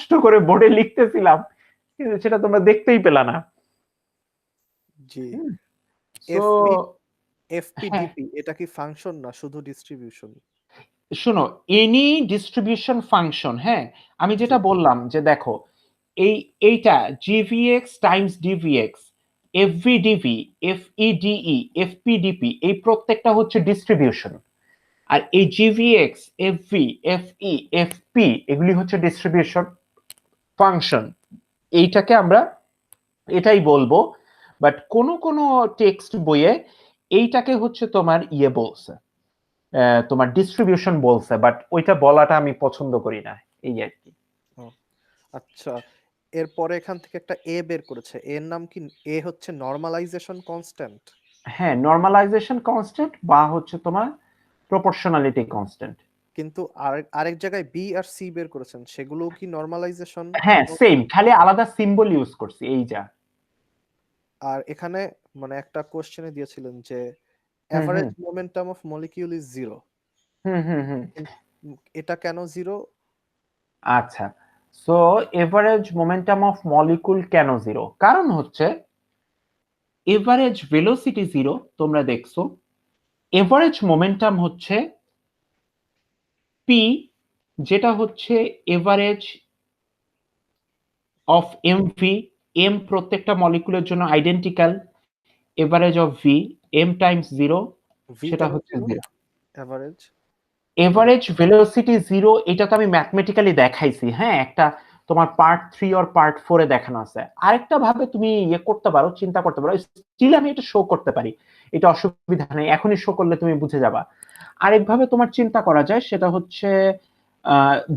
কষ্ট করে বোর্ডে লিখতেছিলাম, কিন্তু সেটা তোমরা দেখতেই পেলা না। জি। সো এফপিডিপি এটা কি ফাংশন না শুধু ডিস্ট্রিবিউশন? শোনো, এনি ডিস্ট্রিবিউশন ফাংশন, হ্যাঁ, আমি যেটা বললাম যে দেখো, এইটা জিভিএক্স টাইমস ডিভিএক্স, এফভিডিভি, এফইডিই, এফপিডিপি, এই প্রত্যেকটা হচ্ছে ডিস্ট্রিবিউশন। আর এই জিভিএক্স, এফভি, এফই, এফপি এগুলি হচ্ছে ডিস্ট্রিবিউশন ফাংশন। এইটাকে আমরা এটাই বলবো, বাট কোন কোন টেক্সট বইয়ে এইটাকে হচ্ছে তোমার ইয়ে বলছে, তোমার ডিস্ট্রিবিউশন বলছে, বাট ওইটা বলাটা আমি পছন্দ করি না, এই আর কি। আচ্ছা, এরপরে এখান থেকে একটা এ বের করেছে, এর নাম কি? এ হচ্ছে নরমালাইজেশন কনস্ট্যান্ট। হ্যাঁ, নরমালাইজেশন কনস্ট্যান্ট বা হচ্ছে তোমার প্রপোর্শনালিটি কনস্ট্যান্ট। কিন্তু আরেক জায়গায় বি আর সি বের করেছেন, সেগুলো কি নরমালাইজেশন? হ্যাঁ সেম, খালি আলাদা সিম্বল ইউজ করছি, এই যা। আর এখানে মানে একটা কোশ্চেনে দিয়েছিলেন যে hmm average hmm momentum of molecule is zero. Hmm hmm hmm এটা কেন জিরো? আচ্ছা, so average momentum of molecule কেন জিরো? কারণ হচ্ছে এভারেজ ভেলোসিটি জিরো, তোমরা দেখছো এভারেজ মোমেন্টাম হচ্ছে পি, যেটা হচ্ছে average of M V, M প্রত্যেকটা মলিকুলের জন্য identical, average of V M times zero, V সেটা কেন হচ্ছে zero? Zero. Average average velocity zero, এটা তো আমি ম্যাথমেটিক্যালি দেখাইছি, হ্যাঁ, একটা তোমার পার্ট 3 আর পার্ট 4 এ দেখানো আছে। আরেকটা ভাবে তুমি ইয়ে করতে পারো, চিন্তা করতে পারো, স্টিল আমি এটা শো করতে পারি, এটা অসুবিধা নেই, এখনই শো করলে তুমি বুঝে যাবা। আরেকভাবে তোমার চিন্তা করা যায়, সেটা হচ্ছে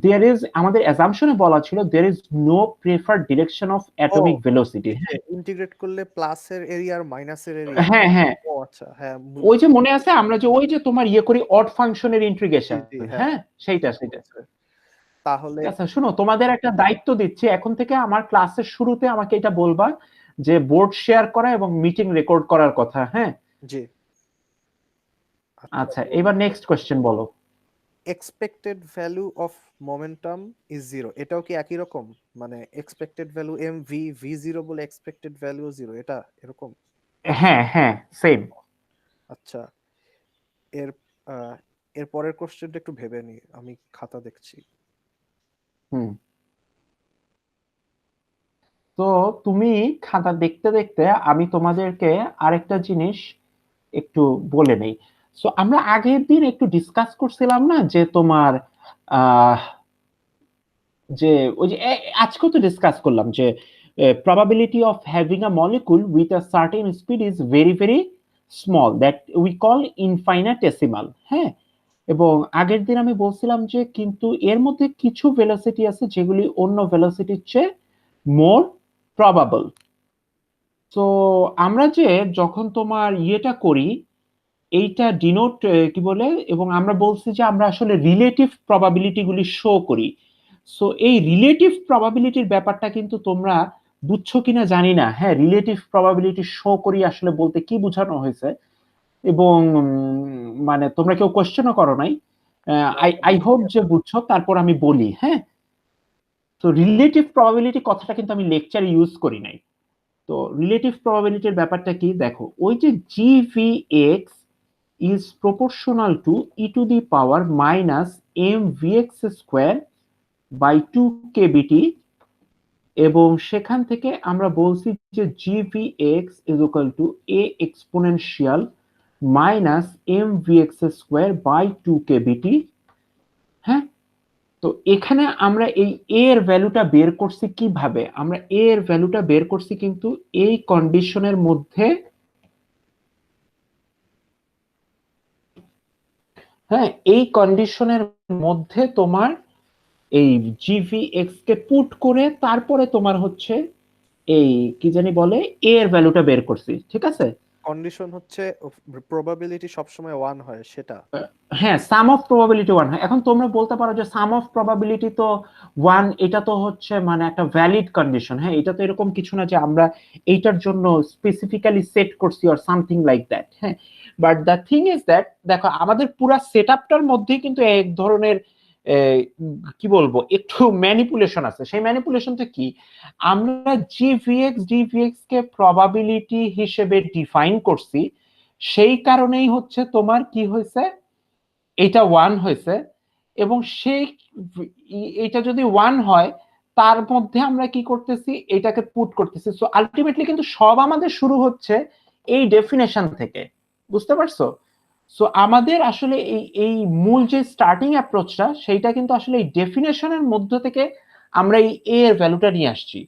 দেয়ার ইজ, আমাদের অ্যাজাম্পশনে বলা ছিল there is no preferred direction of atomic velocity. হ্যাঁ ইন্টিগ্রেট করলে প্লাসের এরিয়া আর মাইনাসের এরিয়া। হ্যাঁ হ্যাঁ, ও আচ্ছা, হ্যাঁ ওই যে মনে আছে আমরা যে ওই যে তোমার ইয়ে করি অড ফাংশনের ইন্টিগ্রেশন, হ্যাঁ, হ্যাঁ সেইটা সেটা। তাহলে আচ্ছা শুনো, তোমাদের একটা দায়িত্ব দিচ্ছি এখন থেকে, আমার ক্লাসের শুরুতে আমাকে এটা বলবা যে বোর্ড শেয়ার করা এবং মিটিং রেকর্ড করার কথা, হ্যাঁ। জি। আচ্ছা, এবার নেক্সট কোশ্চেন বলো। Expected value of momentum is zero, এটাও কি একই রকম? মানে expected value M V V zero বলে এক্সপেক্টেড ভ্যালু জিরো, এটা এরকম? হ্যাঁ হ্যাঁ সেম। আচ্ছা, এর এর পরের কোশ্চেনটা একটু ভেবে নি, আমি খাতা দেখছি। হুম, তো তুমি খাতা দেখতে দেখতে আমি তোমাদেরকে আরেকটা জিনিস একটু বলে নেই। সো আমরা আগের দিন একটু ডিসকাস করছিলাম না যে তোমার আহ যে ওই যে আজকেও তো ডিসকাস করলাম যে probability of having a molecule with a certain speed is very very small, that we call infinitesimal, হ্যাঁ। এবং আগের দিন আমি বলছিলাম যে কিন্তু এর মধ্যে কিছু ভেলোসিটি আছে যেগুলি অন্য ভেলোসিটির চেয়ে মোর প্রবাবল। তো আমরা যে যখন তোমার ইয়েটা করি, এইটা ডিনোট কি বলে, এবং আমরা বলছি যে আমরা আসলে রিলেটিভ প্রবাবিলিটি গুলি শো করি। সো এই রিলেটিভ প্রবাবিলিটির ব্যাপারটা কিন্তু তোমরা বুঝছো কিনা জানি না, হ্যাঁ, রিলেটিভ প্রবাবিলিটি শো করি আসলে বলতে কি বোঝানো হয়েছে, এবং মানে তোমরা কেউ কোশ্চেনও করো নাই, আই আই হোপ যে বুঝছো। তারপর আমি বলি, হ্যাঁ। তো রিলেটিভ প্রবাবিলিটি কথাটা কিন্তু আমি লেকচারে ইউজ করি নাই। তো রিলেটিভ প্রবাবিলিটির ব্যাপারটা কি দেখো, ওই যে জিভিএক্স is proportional to e to the power minus mvx square by 2 kbt, এবং সেখান থেকে আমরা বলছি যে gvx is equal to a exponential minus mvx square by 2 kbt, হ্যাঁ। তো এখানে আমরা এই a এর ভ্যালুটা বের করছি কিভাবে, আমরা a এর ভ্যালুটা বের করছি কিন্তু এই কন্ডিশনের মধ্যে, হ্যাঁ, এই কন্ডিশনের মধ্যে তোমার এই জিভিএক্স কে পুট করে তারপরে তোমার হচ্ছে এই কি জানি বলে এ এর ভ্যালুটা বের করছি, ঠিক আছে। কন্ডিশন হচ্ছে প্রবাবিলিটি সবসময় 1 হয় সেটা। হ্যাঁ, সাম অফ প্রবাবিলিটি 1 হয়। এখন তোমরা বলতে পারো যে সাম অফ প্রবাবিলিটি তো 1, এটা তো হচ্ছে মানে একটা ভ্যালিড কন্ডিশন, হ্যাঁ, এটা তো এরকম কিছু না যে আমরা এইটার জন্য স্পেসিফিক্যালি সেট করছি অর সামথিং লাইক দ্যাট, হ্যাঁ। But the thing is that দেখো আমাদের পুরো সেটআপটার মধ্যেই কিন্তু এক ধরনের কি বলবো একটু ম্যানিপুলেশন আছে। সেই ম্যানিপুলেশনটা কি, আমরা ডিভিএক্স কে প্রবাবিলিটি হিসেবে ডিফাইন করছি, সেই কারণেই হচ্ছে তোমার কি হয়েছে, এটা 1 হয়েছে। এবং সেই এটা যদি 1 হয়, তার মধ্যে আমরা কি করতেছি, এটাকে পুট করতেছি। সো আলটিমেটলি কিন্তু সব আমাদের শুরু হচ্ছে এই ডেফিনেশন থেকে, বুঝতে পারছো? সো আমাদের আসলে এই মূল যে স্টার্টিং অ্যাপ্রোচটা, সেইটা কিন্তু আসলে এই ডেফিনেশনের মধ্য থেকে আমরা এই এ এর ভ্যালুটা নিয়ে আসছি।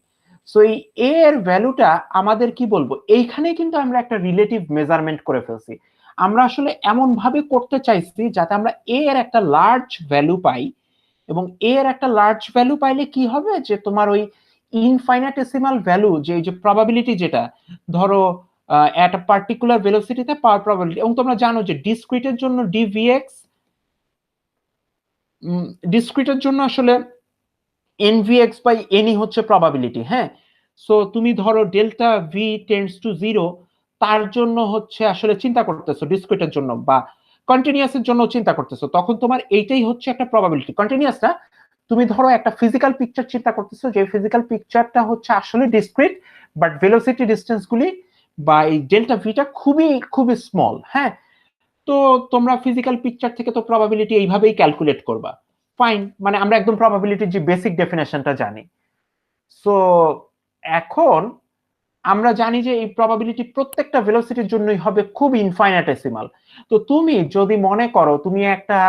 সো এই এ এর ভ্যালুটা আমাদের কি বলবো, এইখানে কিন্তু আমরা একটা রিলেটিভ মেজারমেন্ট করে ফেলছি। আমরা আসলে এমন ভাবে করতে চাইছি যাতে আমরা এ এর একটা লার্জ ভ্যালু পাই, এবং এ এর একটা লার্জ ভ্যালু পাইলে কি হবে, যে তোমার ওই ইনফাইনাইটেসিমাল ভ্যালু, যে এই যে প্রবাবিলিটি, যেটা ধরো এট আ পার্টিকুলার ভেলোসিটিতে পাওয়ার প্রবাবিলিটি, এবং তোমরা জানো যে ডিসক্রিটের জন্য ডিভিএক্স, ডিসক্রিটের জন্য আসলে এনভিএক্স বাই এনই হচ্ছে প্রবাবিলিটি। হ্যাঁ, সো তুমি ধরো ডেল্টা ভি টেন্ডস টু 0, তার জন্য হচ্ছে আসলে চিন্তা করতেছো ডিসক্রিটের জন্য, বা কন্টিনিউয়াসের জন্য চিন্তা করতেছো, তখন তোমার এইটাই হচ্ছে একটা প্রবাবিলিটি। কন্টিনিউয়াসটা তুমি ধরো একটা ফিজিক্যাল পিকচার চিন্তা করতেছো, যে ফিজিক্যাল পিকচারটা হচ্ছে আসলে ডিসক্রিট, বাট ভেলোসিটি ডিস্টেন্স গুলি বা এই ডেল্টা ভিটা খুবই খুবই স্মল। হ্যাঁ, তো তোমরা ফিজিক্যাল পিকচার থেকে তো প্রবাবিলিটি এইভাবেই ক্যালকুলেট করবা, ফাইন, মানে আমরা একদম প্রবাবিলিটির যে বেসিক ডেফিনেশনটা জানি। সো এখন আমরা জানি যে এই প্রবাবিলিটি প্রত্যেকটা ভেলোসিটির জন্যই হবে খুব ইনফাইনাইটেসিমাল। তো তুমি যদি মনে করো তুমি একটা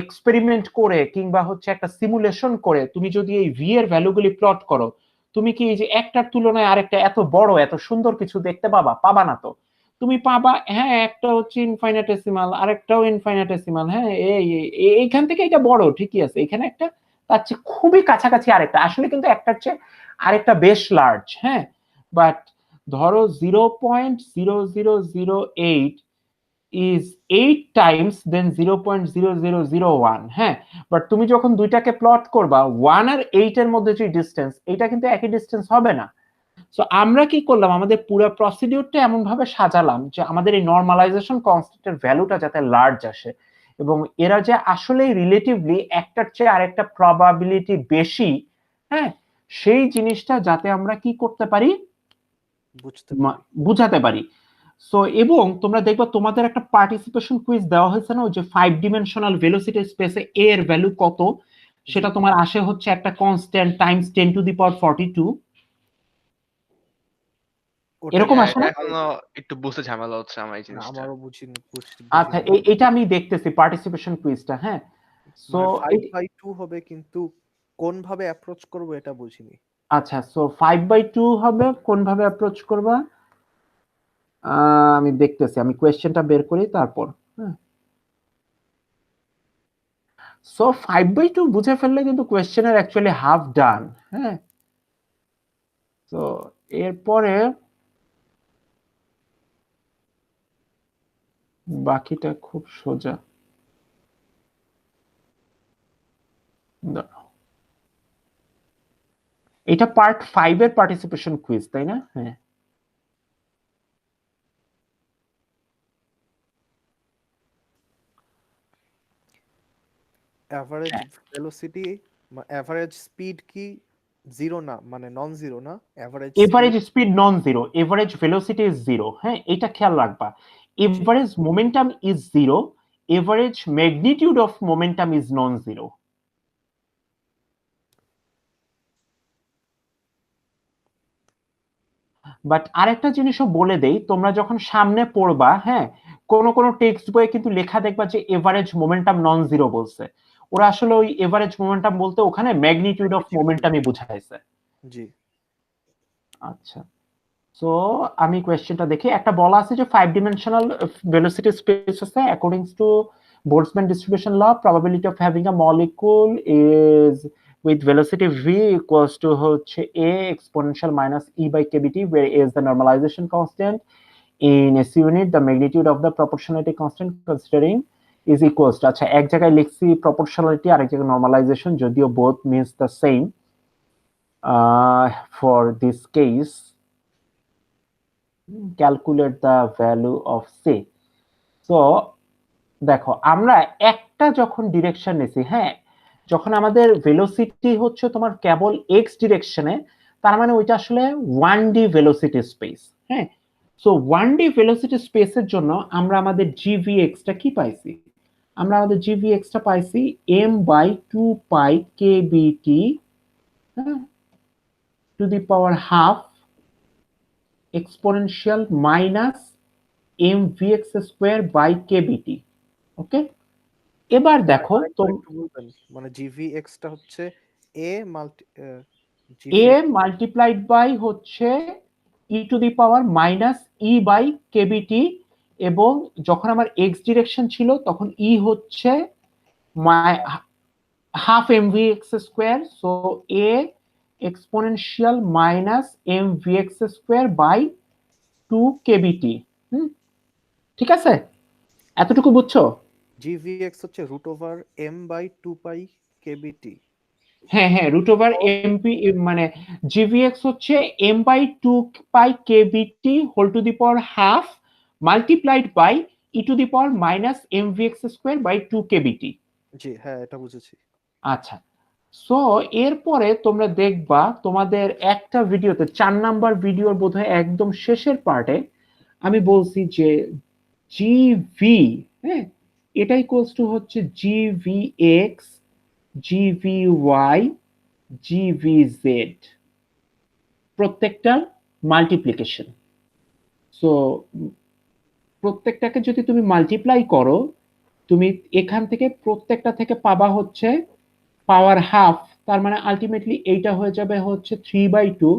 এক্সপেরিমেন্ট করে কিংবা হচ্ছে একটা সিমুলেশন করে তুমি যদি এই ভি এর ভ্যালুগুলি প্লট করো, তুমি কি এই যে একটার তুলনায় আরেকটা এত বড় এত সুন্দর কিছু দেখতে পাবা? পাবা না তো। তুমি পাবা হ্যাঁ একটা হচ্ছে ইনফাইনাইটেসিমাল, আরেকটাও ইনফাইনাইটেসিমাল, হ্যাঁ এইখান থেকে এটা বড় ঠিকই আছে, এখানে একটা তার চেয়ে খুবই কাছাকাছি আরেকটা, আসলে কিন্তু একটার চেয়ে আরেকটা বেশ লার্জ। হ্যাঁ, বাট ধরো 0.0008 is 8 times then 0.0001। হ্যাঁ, বাট তুমি যখন দুইটাকে প্লট করবা 1 আর 8 এর মধ্যে যে ডিস্টেন্স, এটা কিন্তু একই ডিস্টেন্স হবে না। সো আমরা কি করলাম, আমাদের পুরো প্রসিডিউরটা এমন ভাবে সাজালাম যে আমাদের এই নরমালাইজেশন কনস্ট্যান্টের ভ্যালুটা যাতে লার্জ আসে, এবং এরা যে আসলে রিলেটিভলি একটার চেয়ে আরেকটা প্রবাবিলিটি বেশি, হ্যাঁ, সেই জিনিসটা যাতে আমরা কি করতে পারি, বুঝাতে পারি। সো এবং তোমরা দেখবা তোমাদের একটা পার্টিসিপেশন কুইজ দেওয়া হয়েছে না, ওই যে 5 ডিমেনশনাল ভেলোসিটি স্পেসে এ এর ভ্যালু কত, সেটা তোমার আসে হচ্ছে একটা কনস্ট্যান্ট টাইমস 10 টু দি পাওয়ার 42, এরকম আসে না? এখনো একটু বুঝতে ঝামেলা হচ্ছে আমার এই জিনিসটা। আমারও বুঝিনি। আচ্ছা, এটা আমি দেখতেছি পার্টিসিপেশন কুইজটা। হ্যাঁ, সো 5/2 হবে, কিন্তু কোন ভাবে অ্যাপ্রোচ করব এটা বুঝিনি। আচ্ছা, সো 5/2 হবে, কোন ভাবে অ্যাপ্রোচ করবা আমি দেখতেছি, আমি কোয়েশ্চেনটা বের করি তারপর। হ্যাঁ, সো 5/2 বুঝে ফেললে কিন্তু কোয়েশ্চেনের অ্যাকচুয়ালি হাফ ডান। হ্যাঁ, তো এরপরে বাকিটা খুব সোজা। এটা পার্ট 5 এর পার্টিসিপেশন কুইজ, তাই না? হ্যাঁ, এভারেজ ভেলোসিটি এভারেজ স্পিড কি জিরো না, মানে নন জিরো না? Average speed non zero, average velocity is zero. হ্যাঁ, এটা খেয়াল রাখবা। Average momentum is zero, average magnitude of momentum is non zero. But আরেকটা জিনিসও বলে দেই, তোমরা যখন সামনে পড়বা, হ্যাঁ, কোন কোন টেক্সট বইয়ে কিন্তু লেখা দেখবা যে এভারেজ মোমেন্টাম নন জিরো বলছে। ওরা আসলে ওই এভারেজ মোমেন্টাম বলতে ওখানে ম্যাগনিটিউড অফ মোমেন্টামই বুঝাইছে। জি, আচ্ছা, সো আমি কোয়েশ্চেনটা দেখি। একটা বলা আছে যে 5 ডিমেনশনাল ভেলোসিটি স্পেস আছে, according to Boltzmann distribution law, probability of having a molecule is with velocity v equals to হচ্ছে a exponential minus e by kbt, where a is the normalization constant in SI unit, the magnitude of the proportionality constant considering is equals to, আচ্ছা এক জায়গায় লিখছি proportionality, আরেক জায়গায় normalization, যদিও both means the same for this case. Calculate the value of c. So দেখো আমরা একটা একটা যখন ডিরেকশন নিছি, হ্যাঁ, যখন আমাদের ভেলোসিটি হচ্ছে তোমার কেবল এক্স ডিরেকশনে, তার মানে ওইটা আসলে 1D ভেলোসিটি স্পেস। হ্যাঁ, সো 1D ভেলোসিটি স্পেসের জন্য আমরা আমাদের জিভিএক্সটা কি পাইছি? আমরা আমাদের জিভিএক্সটা পাইছি m/2π/kbt, হ্যাঁ, to the power half exponential minus mvx² okay, এবার দেখো মানে GVX টা হচ্ছে a multi a multiplied by হচ্ছে e to the power minus e/kbt, এবং যখন আমার x ডিরেকশন ছিল তখন e হচ্ছে half mvx², so a exponential minus mvx²/2kbt। ঠিক আছে, এতটুকু বুঝছো? GVX হচ্ছে √m/2π/kbt। হ্যাঁ হ্যাঁ, √m/p, মানে GVX হচ্ছে m/2π/kbt whole to the power half multiplied by e to the power minus mvx²/2kbt। জি হ্যাঁ, এটা বুঝেছি। আচ্ছা, সো এরপরে তোমরা দেখবা তোমাদের একটা ভিডিওতে 4 নাম্বার ভিডিওর বোধহয় একদম শেষের পার্টে আমি বলছি যে জিভি, হ্যাঁ, এটা ইকুয়ালস টু হচ্ছে জিভিএক্স, জিভিওয়াই, জিভিজেড, প্রত্যেকটার মাল্টিপ্লিকেশন। সো প্রত্যেকটাকে যদি তুমি মাল্টিপ্লাই করো, তুমি এখান থেকে প্রত্যেকটা থেকে পাবা হচ্ছে পাওয়ার হাফ, তার মানে আলটিমেটলি এইটা হয়ে যাবে হচ্ছে 3/2,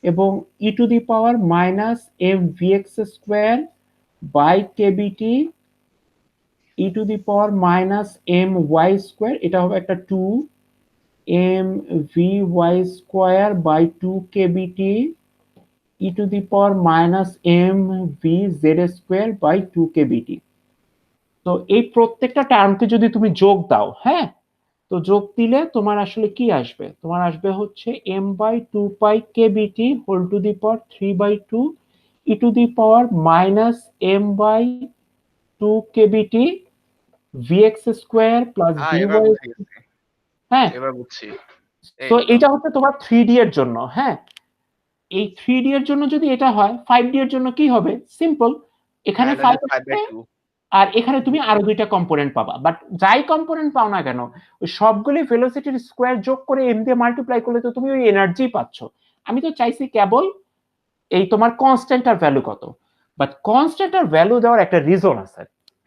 এবং e to the power minus mvx²/kbt e to the power minus my², এটা হবে একটা 2 mvy²/2kbt E to the power minus mvz²/2kbt। তো এই প্রত্যেকটা টার্মকে যদি তুমি যোগ দাও, হ্যাঁ, তো যোগ দিলে তোমার আসলে কি আসবে? তোমার আসবে হচ্ছে m/2π/kbt whole to the power 3/2 E to the power minus m/2kbt vx² plus এবার dy। বুঝে গেছি, হ্যাঁ, এবার বুঝছি। তো এটা হচ্ছে তোমার 3D এর জন্য। হ্যাঁ, এই 3D এর জন্য যদি এটা হয়, 5D এর জন্য কি হবে? সিম্পল, এখানে 5 আসবে, 5/2। আর এখানে তুমি আরো দুইটা কম্পোনেন্ট পাবা, বাট যাই কম্পোনেন্ট পাও না কেন, ওই সবগুলি ভেলোসিটির স্কোয়ার যোগ করে এম দিয়ে মাল্টিপ্লাই করলে তো তুমি ওই এনার্জি পাচ্ছ। আমি তো চাইছি কেবল এই তোমার কনস্ট্যান্টার ভ্যালু কত, বাট কনস্ট্যান্টার ভ্যালু দেওয়ার একটা রিজন আছে।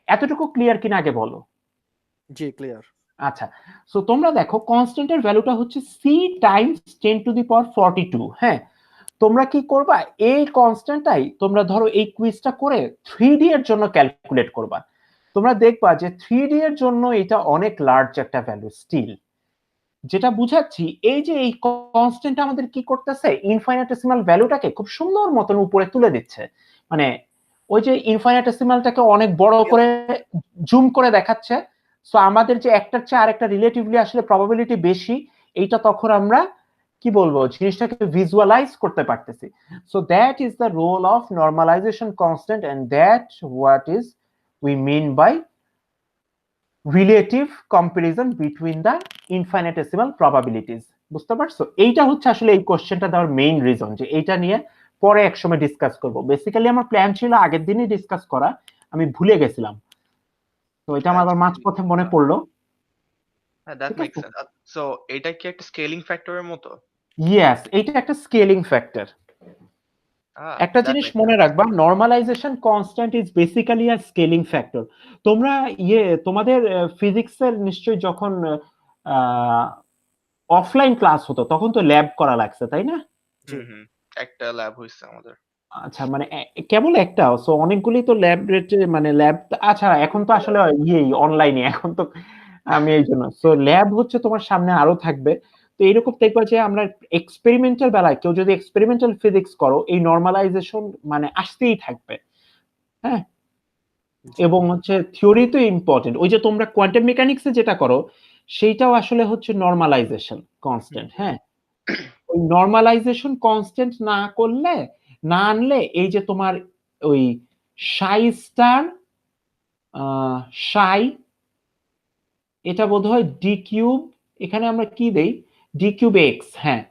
এতটুকু ক্লিয়ার কিনা আগে বলো। জি ক্লিয়ার। আচ্ছা, সো তোমরা দেখো কনস্ট্যান্টের ভ্যালুটা হচ্ছে c টাইমস 10⁻42। হ্যাঁ, তোমরা কি করবা, এই কনস্ট্যান্টটাই তোমরা ধরো এই কুইজটা করে 3D এর জন্য ক্যালকুলেট করবা। তোমরা দেখবা যে 3D এর জন্য এটা অনেক লার্জ একটা ভ্যালু স্টিল। যেটা বুঝাচ্ছি, এই যে এই কনস্ট্যান্ট আমাদের কি করতেছে, ইনফাইনিটেসিমাল ভ্যালুটাকে খুব সুন্দর মতন উপরে তুলে দিচ্ছে। মানে ওই যে ইনফাইনিটেসিমালটাকে অনেক বড় করে জুম করে দেখাচ্ছে। সো আমাদের যে একটার চেয়ে আরেকটা রিলেটিভলি আসলে প্রবাবিলিটি বেশি, এইটা তখন আমরা কি বলবো, জিনিসটাকে ভিজুয়ালাইজ করতে পারতেছি। So that is the role of normalisation constant, and that what is we mean by relative comparison between the infinitesimal probabilities. বুঝতে পারছো? এইটা হচ্ছে আসলে এই কোশ্চেনটা দেওয়ার মেইন রিজন, যে এইটা নিয়ে পরে একসময় ডিসকাস করব। বেসিক্যালি আমার প্ল্যান ছিল আগের দিনই ডিসকাস করা, আমি ভুলে গেছিলাম, তো এটা আমার আবার মাঝপথে মনে পড়লো। হ্যাঁ, দ্যাট ঠিক মেক্স আছে, সেন্স। সো এটা কি একটা স্কেলিং ফ্যাক্টরের মতো? ইয়েস, এইটা একটা স্কেলিং ফ্যাক্টর। একটা দ্যাট জিনিস মেক্স মনে সেন্স। রাখবা, normalisation constant is basically a scaling factor. তোমরা তোমাদের ফিজিক্সের নিশ্চয়ই যখন অফলাইন ক্লাস হতো তখন তো ল্যাব করা লাগছে, তাই না? হুম, একটা ল্যাব হইছে আমাদের। আচ্ছা, মানে কেবল একটা, সো অনেকগুলি তো ল্যাবরেটরি, মানে ল্যাব। আচ্ছা, এখন তো আসলে অনলাইনে, এখন তো আমি এই জন্য, সো ল্যাব হচ্ছে তোমার সামনে আরো থাকবে। তো এইরকম দেখবা যে আমরা এক্সপেরিমেন্টাল বেলায় কেউ যদি এক্সপেরিমেন্টাল ফিজিক্স করো, এই নরমালাইজেশন মানে আসতেই থাকবে। হ্যাঁ, এবং হচ্ছে থিওরি তো ইম্পর্টেন্ট। ওই যে তোমরা কোয়ান্টাম মেকানিক্সে যেটা করো, সেইটাও আসলে হচ্ছে নরমালাইজেশন কনস্ট্যান্ট। হ্যাঁ, ওই নরমালাইজেশন কনস্ট্যান্ট না করলে, না আনলে, এই যে তোমার ওই সাই স্টার, সাই এটা বোধহয় ডি কিউব, এখানে আমরা কি দেই, ডি কিউব এক্স, হ্যাঁ।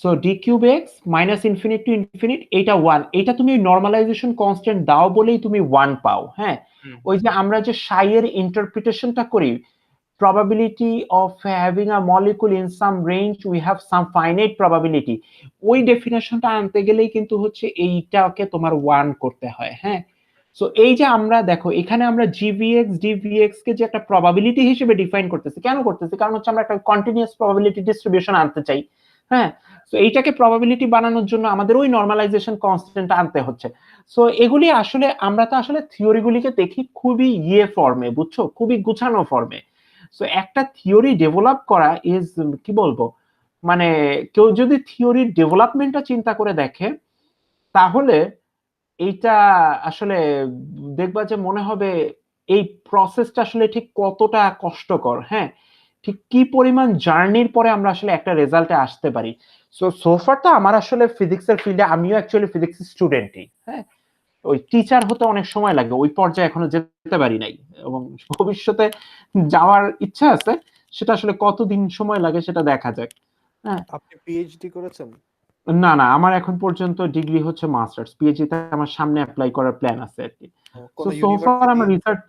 So D cube X minus infinite to infinite, এটা 1, এটা তুমি নরমালাইজেশন কনস্ট্যান্ট দাও বলেই তুমি 1 পাও, হ্যাঁ। হুম ওই যে আমরা যে সাই এর ইন্টারপ্রিটেশনটা করি, probability of having a molecule in some range we have some finite probability, ওই ডেফিনেশনটা আনতে গেলেই কিন্তু হচ্ছে এইটাকে তোমার 1 করতে হয়, হ্যাঁ। সো এই যে আমরা দেখো এখানে আমরা gvx dvx কে যে একটা প্রবাবিলিটি হিসেবে ডিফাইন করতেছি, কেন করতেছি, কারণ হচ্ছে আমরা একটা কন্টিনিউয়াস প্রবাবিলিটি ডিস্ট্রিবিউশন আনতে চাই, হ্যাঁ। সো এইটাকে প্রবাবিলিটি বানানোর জন্য আমাদের ওই নরমালাইজেশন কনস্ট্যান্ট আনতে হচ্ছে। সো এগুলি আসলে আমরা তো আসলে থিওরিগুলিকে দেখি খুবই ফর্মে, বুঝছো, খুবই গুছানো ফর্মে। সো একটা থিওরি ডেভেলপ করা ইজ, কি বলবো, মানে কেউ যদি থিওরির ডেভেলপমেন্টটা চিন্তা করে দেখে তাহলে এইটা আসলে দেখবা যে মনে হবে এই প্রসেসটা আসলে ঠিক কতটা কষ্টকর, হ্যাঁ, ঠিক কি পরিমাণ জার্নির পরে আমরা আসলে একটা রেজাল্টে আসতে পারি। সো সোফার তো আমার আসলে ফিজিক্সের ফিল্ডে, আমিও অ্যাকচুয়ালি ফিজিক্স স্টুডেন্টই, হ্যাঁ। ওই টিচার হতে অনেক সময় লাগে, ওই পর্যায়ে এখনো যেতে পারি নাই, এবং ভবিষ্যতে যাওয়ার ইচ্ছা আছে, সেটা আসলে কতদিন সময় লাগে সেটা দেখা যাক, হ্যাঁ। আপনি পিএইচডি করেছেন? না না, আমার এখন পর্যন্ত ডিগ্রি হচ্ছে মাস্টার্স, পিএইচডি তে আমার সামনে অ্যাপ্লাই করার প্ল্যান আছে আর কি। কোন সো সোফার ইউনিভার্সিটি? আমার রিসার্চ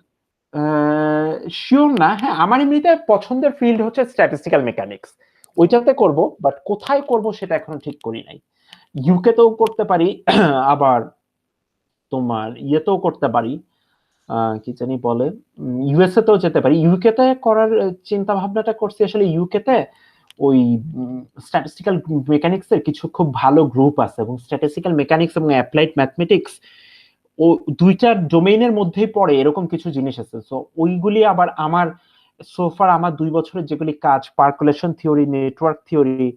শিওর না, হ্যাঁ, আমার এমনিতে পছন্দের ফিল্ড হচ্ছে স্ট্যাটিস্টিক্যাল মেকানিক্স, ওইটাতে করব, বাট কোথায় করব সেটা এখনো ঠিক করি নাই। ইউকে তেও করতে পারি, আবার তোমার ইয়েতেও করতে পারি, কি জানি বলে, ইউএসএ তেও যেতে পারি। ইউকে তে করার চিন্তা ভাবনাটা করছি আসলে, ইউকে তে ওই স্ট্যাটিস্টিক্যাল মেকানিক্স এর কিছু খুব ভালো গ্রুপ আছে, এবং স্ট্যাটিস্টিক্যাল মেকানিক্স এবং অ্যাপ্লাইড ম্যাথমেটিক্স ও দুইটা ডোমেইনের মধ্যেই পড়ে, এরকম কিছু জিনিস আছে। সো ওইগুলি আবার আমার সোফার আমার 2 বছরের যেগুলি কাজ, পার্কুলেশন থিওরি, নেটওয়ার্ক থিওরি,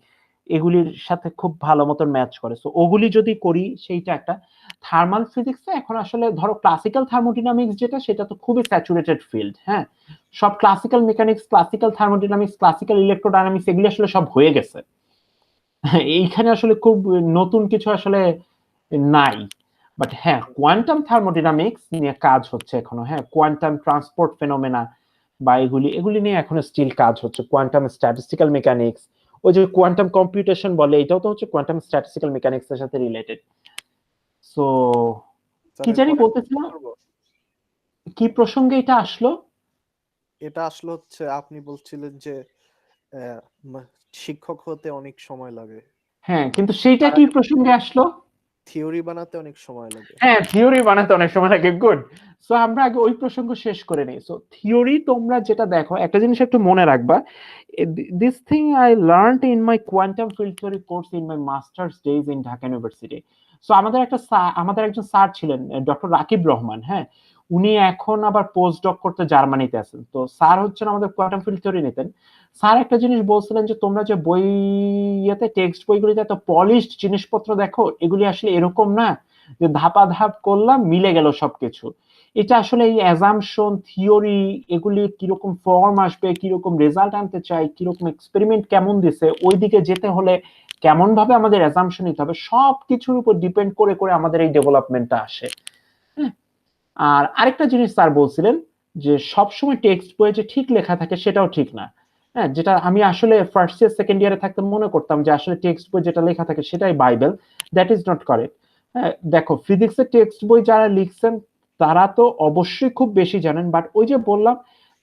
এগুলির সাথে খুব ভালো মতন ম্যাচ করে। সো ওগুলি যদি করি সেইটা একটা। থার্মাল ফিজিক্সে এখন আসলে ধরো ক্লাসিক্যাল থার্মোডিনামিক্স যেটা, সেটা তো খুবই স্যাচুরেটেড ফিল্ড, হ্যাঁ। সব classical mechanics, classical thermodynamics, classical electrodynamics এগুলি আসলে সব হয়ে গেছে। এইখানে আসলে খুব নতুন কিছু আসলে নাই। বাট হ্যাঁ, কোয়ান্টাম থার্মোডিনামিক্স নিয়ে কাজ হচ্ছে এখনো, হ্যাঁ, কোয়ান্টাম ট্রান্সপোর্ট ফেনোমেনা বা এগুলি নিয়ে এখনো স্টিল কাজ হচ্ছে, কোয়ান্টাম স্ট্যাটিস্টিক্যাল মেকানিক্স, ওই যে কোয়ান্টাম কম্পিউটেশন বলে, এটাও তো হচ্ছে কোয়ান্টাম স্ট্যাটিস্টিক্যাল মেকানিক্স এর সাথে রিলেটেড। সো কি জানি বলতেছিলাম, কি প্রসঙ্গে এটা আসলো? এটা আসলে হচ্ছে আপনি বলছিলেন যে শিক্ষক হতে অনেক সময় লাগে, হ্যাঁ, কিন্তু সেইটা কি প্রসঙ্গে আসলো? থিওরি বানাতে অনেক সময় লাগে। হ্যাঁ, থিওরি বানাতে অনেক সময় লাগে, গুড। সো আমরা আগে ওই প্রসঙ্গ শেষ করে নিই। সো থিওরি তোমরা যেটা দেখো, একটা জিনিস একটু মনে রাখবা, this thing I learned in my quantum field theory course in my masters days in Dhaka university. So আমাদের একজন স্যার ছিলেন, ডক্টর রাকিব রহমান, হ্যাঁ। উনি এখন আবার পোস্ট ডক করতে জার্মানিতে আছেন। তো স্যার হচ্ছেন আমাদের কোয়ান্টাম ফিল্ড থিওরি নিতেন। স্যার একটা জিনিস বলছিলেন যে তোমরা যে বই, টেক্সট বইগুলিতে এত পলিশড জিনিসপত্র দেখো, এগুলি আসলে এরকম না যে ধাপাধাপ করলাম মিলে গেল সবকিছু। এটা আসলে এই অ্যাজাম্পশন থিওরি, এগুলি কিরকম ফর্ম আসবে, কিরকম রেজাল্ট আনতে চাই, কিরকম এক্সপেরিমেন্ট কেমন দিছে, ওই দিকে যেতে হলে কেমন ভাবে আমাদের অ্যাজাম্পশন নিতে হবে, সব কিছুর উপর ডিপেন্ড করে করে আমাদের এই ডেভেলপমেন্টটা আসে, হ্যাঁ। আর আরেকটা জিনিস স্যার বলছিলেন যে সবসময় টেক্সট বইয়ে যে ঠিক লেখা থাকে সেটাও ঠিক না, হ্যাঁ। যেটা আমি আসলে ফার্স্ট ইয়ার সেকেন্ড ইয়ারে থাকতে মনে করতাম যে আসলে টেক্সট বই যেটা লেখা থাকে সেটাই Bible, that is not correct, হ্যাঁ। দেখো ফিজিক্সের টেক্সট বই যারা লিখছেন তারা তো অবশ্যই খুব বেশি জানেন, বাট ওই যে বললাম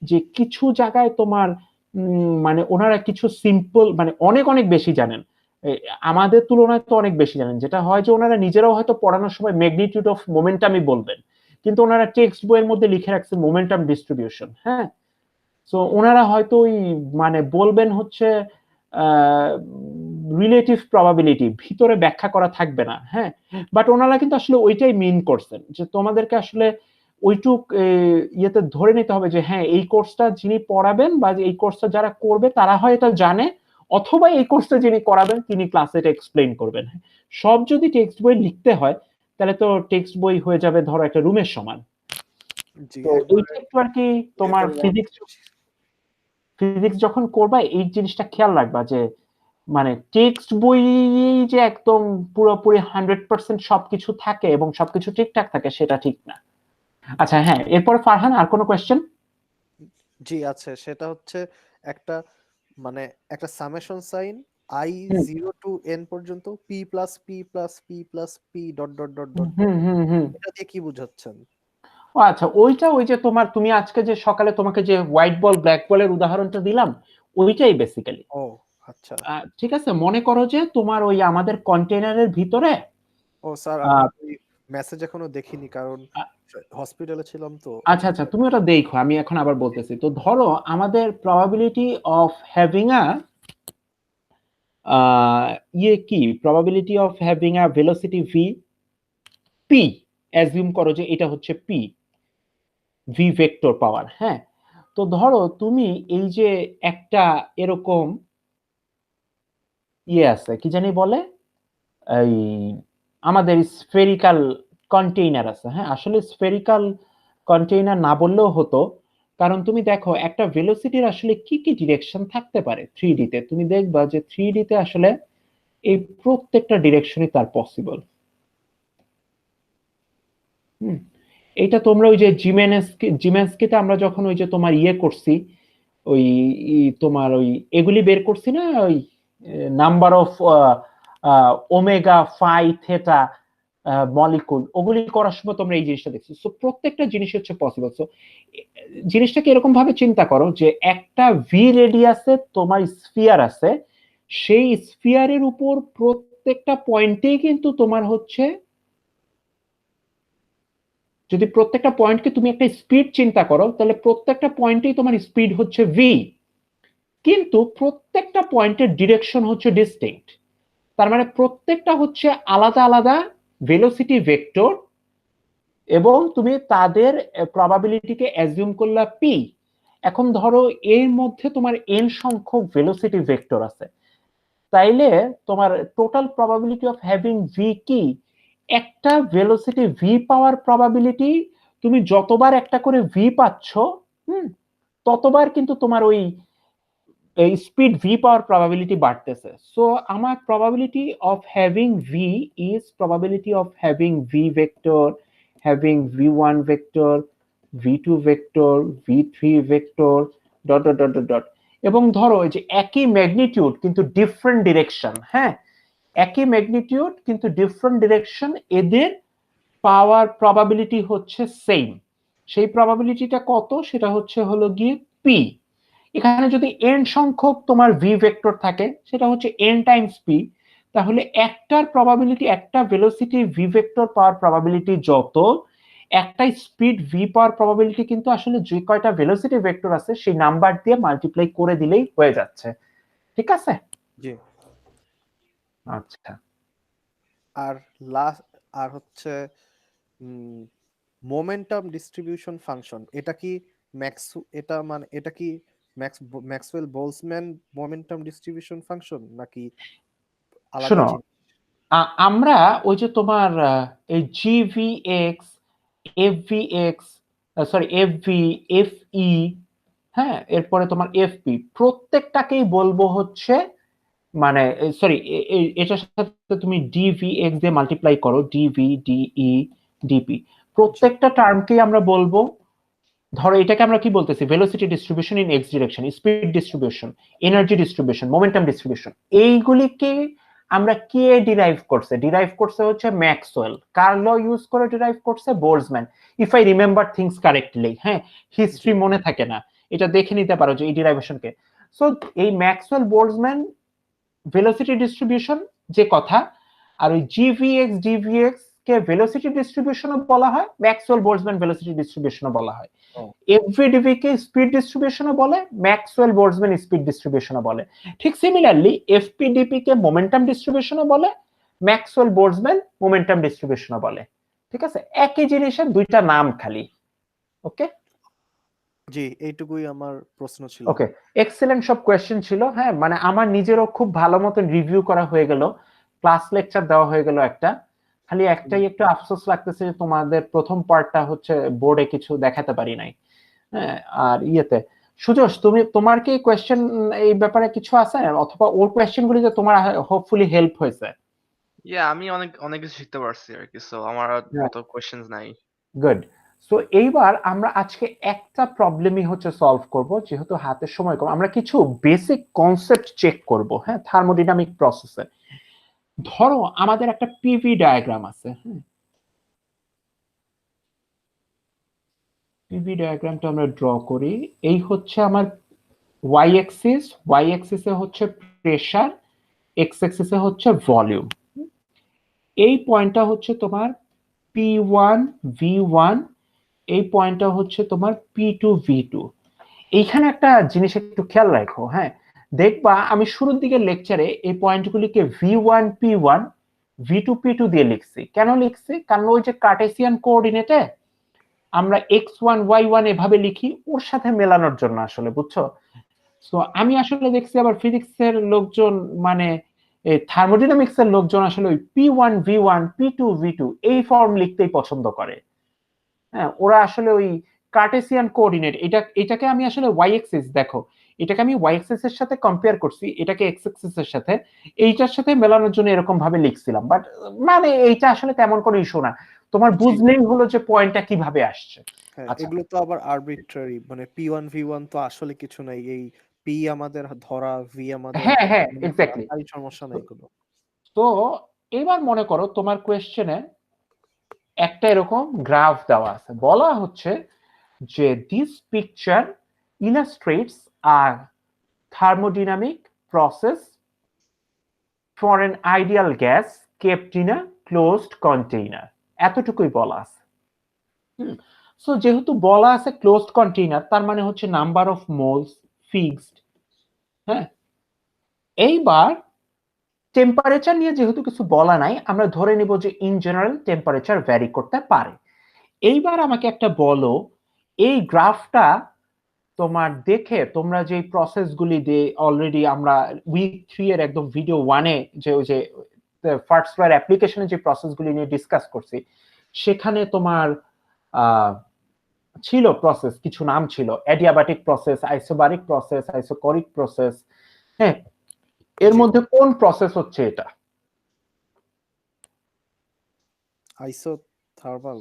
যে কিছু জায়গায় তোমার মানে ওনারা কিছু সিম্পল, মানে অনেক অনেক বেশি জানেন, আমাদের তুলনায় তো অনেক বেশি জানেন, যেটা হয় যে ওনারা নিজেরাও হয়তো পড়ানোর সময় ম্যাগনিটিউড অফ মোমেন্টামই বলবেন, কিন্তু ওনারা টেক্সট বইয়ের মধ্যে লিখে রাখছেন মোমেন্টাম ডিস্ট্রিবিউশন, হ্যাঁ। সো ওনারা হয়তো ওই মানে বলবেন হচ্ছে রিলেটিভ প্রবাবিলিটি, ভিতরে ব্যাখ্যা করা থাকবে না, হ্যাঁ। বাট ওনারা কিন্তু আসলে ওইটাই মিন করছেন যে তোমাদেরকে আসলে ওইটুক ইয়েতে ধরে নিতে হবে যে হ্যাঁ, এই কোর্সটা যিনি পড়াবেন বা এই কোর্সটা যারা করবে তারা হয় এটা জানে, অথবা এই কোর্সটা যিনি করাবেন তিনি ক্লাসে এটা এক্সপ্লেইন করবেন। সব যদি টেক্সট বই লিখতে হয় তাহলে তো টেক্সট বই হয়ে যাবে ধরো একটা রুমের সমান। তো এইটা একটু আর কি তোমার ফিজিক্স যখন করবা এই জিনিসটা খেয়াল রাখবা যে মানে টেক্সট বই যে একদম পুরোপুরি 100% সবকিছু থাকে এবং সবকিছু ঠিকঠাক থাকে সেটা ঠিক না। আচ্ছা হ্যাঁ, এরপর ফারহান আর কোনো কোয়েশ্চেন? জি আছে, সেটা হচ্ছে একটা মানে একটা summation sign i hmm 0 to n পর্যন্ত p plus p plus p plus p dot dot dot hmm dot dot. Hmm hmm. এটা দিয়ে কি বুঝাচ্ছেন? ও আচ্ছা, ওইটা ওই যে তুমি আজকে যে সকালে তোমাকে যে হোয়াইট বল ব্ল্যাক বলের উদাহরণটা দিলাম, ওইটাই বেসিক্যালি। ও আচ্ছা। ঠিক আছে, মনে করো যে তোমার ওই আমাদের কন্টেনারের ভিতরে ও স্যার, আমি আহ, ওই মেসেজ এখনো দেখিনি, কারণ হসপিটালে ছিলাম তো। আচ্ছা আচ্ছা, তুমি ওটা দেখো, আমি এখন আবার বলতেছি। তো ধরো আমাদের probability of having a velocity V P, assume করো যে এটা হচ্ছে পি, ভি ভেক্টর পাওয়ার। হ্যাঁ, তো ধরো তুমি এই যে একটা এরকম আছে, কি জানি বলে, এই আমাদের স্ফেরিক্যাল কন্টেইনার আছে। হ্যাঁ, আসলে স্ফেরিক্যাল কন্টেইনার না বললেও হতো, কারণ তুমি দেখো একটা ভেলোসিটির আসলে কি কি ডিরেকশন থাকতে পারে। 3D তে তুমি দেখবা যে 3D তে আসলে এই প্রত্যেকটা ডিরেকশনই তার পসিবল। হুম, এইটা তোমরা ওই যে জিমেনস্কিতে আমরা যখন ওই যে তোমার করছি, ওই তোমার ওই এগুলি বের করছি না, ওই number of omega phi theta molecule, ওগুলি করার সময় তোমরা এই জিনিসটা দেখছো। সো প্রত্যেকটা জিনিস হচ্ছে পসিবল। সো জিনিসটাকে এরকম ভাবে চিন্তা করো যে একটা ভি রেডিয়াসে তোমার স্ফিয়ার আছে, সেই স্ফিয়ারের উপর প্রত্যেকটা পয়েন্টেই কিন্তু তোমার হচ্ছে, যদি প্রত্যেকটা পয়েন্টকে তুমি একটা স্পিড চিন্তা করো, তাহলে প্রত্যেকটা পয়েন্টেই তোমার স্পিড হচ্ছে ভি, কিন্তু প্রত্যেকটা পয়েন্টের ডিরেকশন হচ্ছে ডিস্টিংক্ট। তার মানে প্রত্যেকটা হচ্ছে আলাদা আলাদা ভেলোসিটি ভেক্টর, এবং তুমি তাদের প্রবাবিলিটিকে অ্যাজিউম করলা পি। এখন ধরো এর মধ্যে তোমার এন সংখ্যক ভেলোসিটি ভেক্টর আছে, তাইলে তোমার total probability of having V কি? একটা ভেলোসিটি ভি পাওয়ার প্রবাবিলিটি, তুমি যতবার একটা করে ভি পাচ্ছ, হুম, ততবার কিন্তু তোমার ওই স্পিড ভি পাওয়ার প্রবাবিলিটি বাড়তেছে। সো আমার probability of having V is probability of having V vector, having V one vector, V two vector, V three vector, dot dot dot dot dot. এবং ধরো এই যে একই ম্যাগনিটিউড কিন্তু different direction, হ্যাঁ, একই ম্যাগনিটিউড কিন্তু ডিফারেন্ট ডিরেকশন, এদের পাওয়ার প্রবাবিলিটি হচ্ছে সেম। সেই প্রবাবিলিটিটা কত? সেটা হলো গিয়ে পি। এখানে যদি n সংখ্যক তোমার ভি ভেক্টর থাকে, সেটা হচ্ছে n টাইমস পি, তাহলে একটার প্রবাবিলিটি, একটা ভেলোসিটি ভি ভেক্টর পাওয়ার প্রবাবিলিটি যত, একটা স্পিড ভি পাওয়ার প্রবাবিলিটি কিন্তু আসলে যে কয়টা ভেলোসিটি ভেক্টর আছে সেই নাম্বার দিয়ে মাল্টিপ্লাই করে দিলেই হয়ে যাচ্ছে। ঠিক আছে? জি। আচ্ছা, আর লাস্ট, আর হচ্ছে মোমেন্টাম ডিস্ট্রিবিউশন ফাংশন, এটা কি ম্যাক্স, এটা মানে এটা কি Maxwell Boltzmann momentum distribution function, নাকি আলাদা শোনো, জিনিস? আমরা ওই যে তোমার এই জিভিএক্স, এফভিএক্স, এফভি, এফই, হ্যাঁ, এরপরে তোমার এফপি, প্রত্যেকটাকেই বলবো হচ্ছে, মানে এটার সাথে তুমি ডিভিএক্স দিয়ে মাল্টিপ্লাই করো, ডিভি, ডিই, ডিপি, জি প্রত্যেকটা টার্মকেই আমরা বলবো, ধরো এটাকে আমরা কি বলতেছি, velocity distribution in x direction, speed distribution, energy distribution, momentum distribution, এইগুলিকে আমরা কে ডিরাইভ করছে হচ্ছে ম্যাক্সওয়েল। কার ল ইউজ করে ডিরাইভ করছে? Boltzmann, if I remember things correctly. হ্যাঁ, জি হিস্ট্রি মনে থাকে না, এটা দেখে নিতে পারো যে এই ডিরাইভেশনকে। সো এই ম্যাক্সওয়েল বোলজম্যান ভেলোসিটি ডিস্ট্রিবিউশন যে কথা, আর ওই জিভিএক্স ডিভিএক্স কে ভেলোসিটি ডিস্ট্রিবিউশনও বলা হয়, ম্যাক্সওয়েল বোলজম্যান ভেলোসিটি ডিস্ট্রিবিউশনও বলা হয়। ও এফভিডিভি কে স্পিড ডিস্ট্রিবিউশনও বলে, ম্যাক্সওয়েল বোলজম্যান স্পিড ডিস্ট্রিবিউশনও বলে। ঠিক সিমিলারলি এফপিডিপি কে মোমেন্টাম ডিস্ট্রিবিউশনও বলে, ম্যাক্সওয়েল বোলজম্যান মোমেন্টাম ডিস্ট্রিবিউশনও বলে। ঠিক আছে, একই জিনিসের দুইটা নাম খালি। ওকে জি, এইটুকুই আমার প্রশ্ন ছিল। ওকে, এক্সেলেন্ট সব কোয়েশ্চেন ছিল। হ্যাঁ, মানে আমার নিজেরও খুব ভালো মতো রিভিউ করা হয়ে গেল, ক্লাস লেকচার দেওয়া হয়ে গেল একটা। খালি একটাই একটু আফসোস লাগতেছে যে তোমাদের প্রথম পার্টটা হচ্ছে বোর্ডে কিছু দেখাতে পারি নাই। হ্যাঁ, আর সুজোশ, তোমার কি কোয়েশ্চেন এই ব্যাপারে কিছু আছে, অথবা ওর কোয়েশ্চেন গুলিতে তোমার হোপফুলি হেল্প হয়েছে? আমি অনেক অনেক কিছু শিখতে পারছি আর কি। সো আমার আর অত কোয়েশ্চেনস নাই। গুড। সো এইবার আমরা আজকে একটা প্রবলেমই হচ্ছে সলভ করব, যেহেতু হাতের সময় কম আমরা কিছু বেসিক কনসেপ্ট চেক করব। হ্যাঁ, থার্মোডাইনামিক প্রসেসে ধরো আমাদের একটা পিভি ডায়াগ্রাম আছে। পিভি ডায়াগ্রামটা আমরা ড্র করি। এই হচ্ছে আমার ওয়াই অ্যাক্সিসে হচ্ছে প্রেসার, এক্স অ্যাক্সিসে হচ্ছে ভলিউম। এই পয়েন্টটা হচ্ছে তোমার P1 V1, এই পয়েন্টটা হচ্ছে তোমার P2 V2। এইখানে একটা জিনিস একটু খেয়াল রাখো। হ্যাঁ, দেখবা আমি শুরুর দিকে লেকচারে এই পয়েন্টগুলিকে V1 P1 V2 P2 দিয়ে লিখছি। কেন লিখছি? কারণ ওই যে কার্টেসিয়ান কোঅর্ডিনেটে আমরা x1 y1 এভাবে লিখি, ওর সাথে মেলানোর জন্য আসলে, বুঝছো? তো আমি আসলে দেখছি আবার ফিজিক্সের লোকজন মানে থার্মোডাইনামিক্স এর লোকজন আসলে ওই P1 V1 P2 V2 এই ফর্ম লিখতেই পছন্দ করে। হ্যাঁ, ওরা আসলে ওই কার্টেসিয়ান কোঅর্ডিনেট, এটাকে আমি আসলে ওয়াই অ্যাক্সিস, দেখো এটাকে আমি ওয়াই অ্যাক্সিস এর সাথে কম্পেয়ার করছি, এটাকে এক্স অ্যাক্সিস এর সাথে, এইটার সাথে মেলানোর জন্য এরকম ভাবে লিখছিলাম। বাট মানে এইটা আসলে তেমন কোনো ইস্যু না, তোমার বুঝলেই হলো যে পয়েন্টটা কিভাবে আসছে। হ্যাঁ, আচ্ছা, এগুলো তো আবার আরবিট্রারি, মানে P1 V1 তো আসলে কিছু নাই, এই P আমাদের ধরা, V আমাদের হ্যাঁ হ্যাঁ মনে করা, এক্স্যাক্টলি। তাই সমস্যা নাই এগুলো। তো এবার মনে করো তোমার কোয়েশ্চেনে একটা এরকম গ্রাফ দেওয়া আছে, বলা হচ্ছে যে this picture illustrates a thermodynamic process for an ideal gas kept in a closed container, এতটুকুই বলা আছে। সো যেহেতু বলা আছে ক্লোজড কন্টেইনার, তার মানে হচ্ছে নাম্বার অফ মোলস ফিক্সড। হ্যাঁ, এইবার টেম্পারেচার নিয়ে যেহেতু কিছু বলা নাই, আমরা ধরে নিব যে ইন জেনারেল টেম্পারেচার ভ্যারি করতে পারে। এইবার আমাকে একটা বলো, এই গ্রাফটা তোমার দেখে তোমরা যে প্রসেসগুলি দিয়ে অলরেডি আমরা উইক 3 এর একদম ভিডিও 1 এ যে ওই যে ফার্স্ট ফ্লোর অ্যাপ্লিকেশনে যে প্রসেসগুলি নিয়ে ডিসকাস করছি, সেখানে তোমার ছিল প্রসেস, কিছু নাম ছিল, অ্যাডিয়াবাটিক process, isobaric process, isochoric process. হ্যাঁ, এর জি, মধ্যে কোন প্রসেস হচ্ছে এটা? আইসোথার্মাল।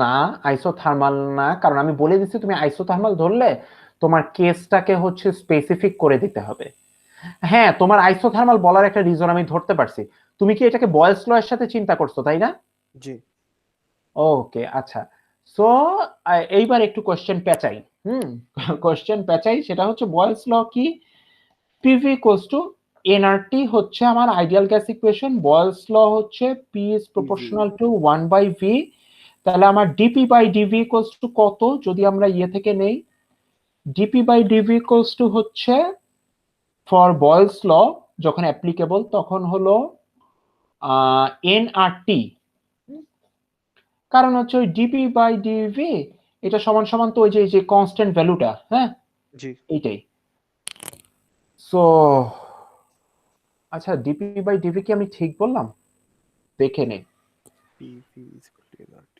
না, আইসোথার্মাল না, কারণ আমি বলে দিচ্ছি তুমি আইসোথার্মাল ধরলে তোমার কেসটাকে হচ্ছে স্পেসিফিক করে দিতে হবে। হ্যাঁ, তোমার আইসোথার্মাল বলার একটা রিজন আমি ধরতে পারছি, তুমি কি এটাকে বয়েলস ল এর সাথে চিন্তা করছো, তাই না? জি, ওকে, আচ্ছা। সো এইবার একটু কোশ্চেন পেঁচাই। কোশ্চেন পেঁচাই, সেটা হচ্ছে বয়েলস ল কি? পিভি ইকুয়ালস টু এনআরটি হচ্ছে আমার ideal gas equation, Boyle's law হচ্ছে P is proportional to 1/v। তাহলে আমার DP by DV equals to কত যদি আমরা ইয়ে থেকে নেই? DP by DV equals to হচ্ছে ফর বয়েলস ল যখন অ্যাপ্লিকেবল তখন হলো এনআরটি, কারণ হচ্ছে ওই ডিপি বাই ডিভি এটা সমান সমান তো ওই যে কনস্ট্যান্ট ভ্যালুটা। হ্যাঁ, জি। এইটাই। সো আচ্ছা, ডিপি বাই ডিভি কি আমি ঠিক বললাম? দেখে নেই। PV is equal to nRT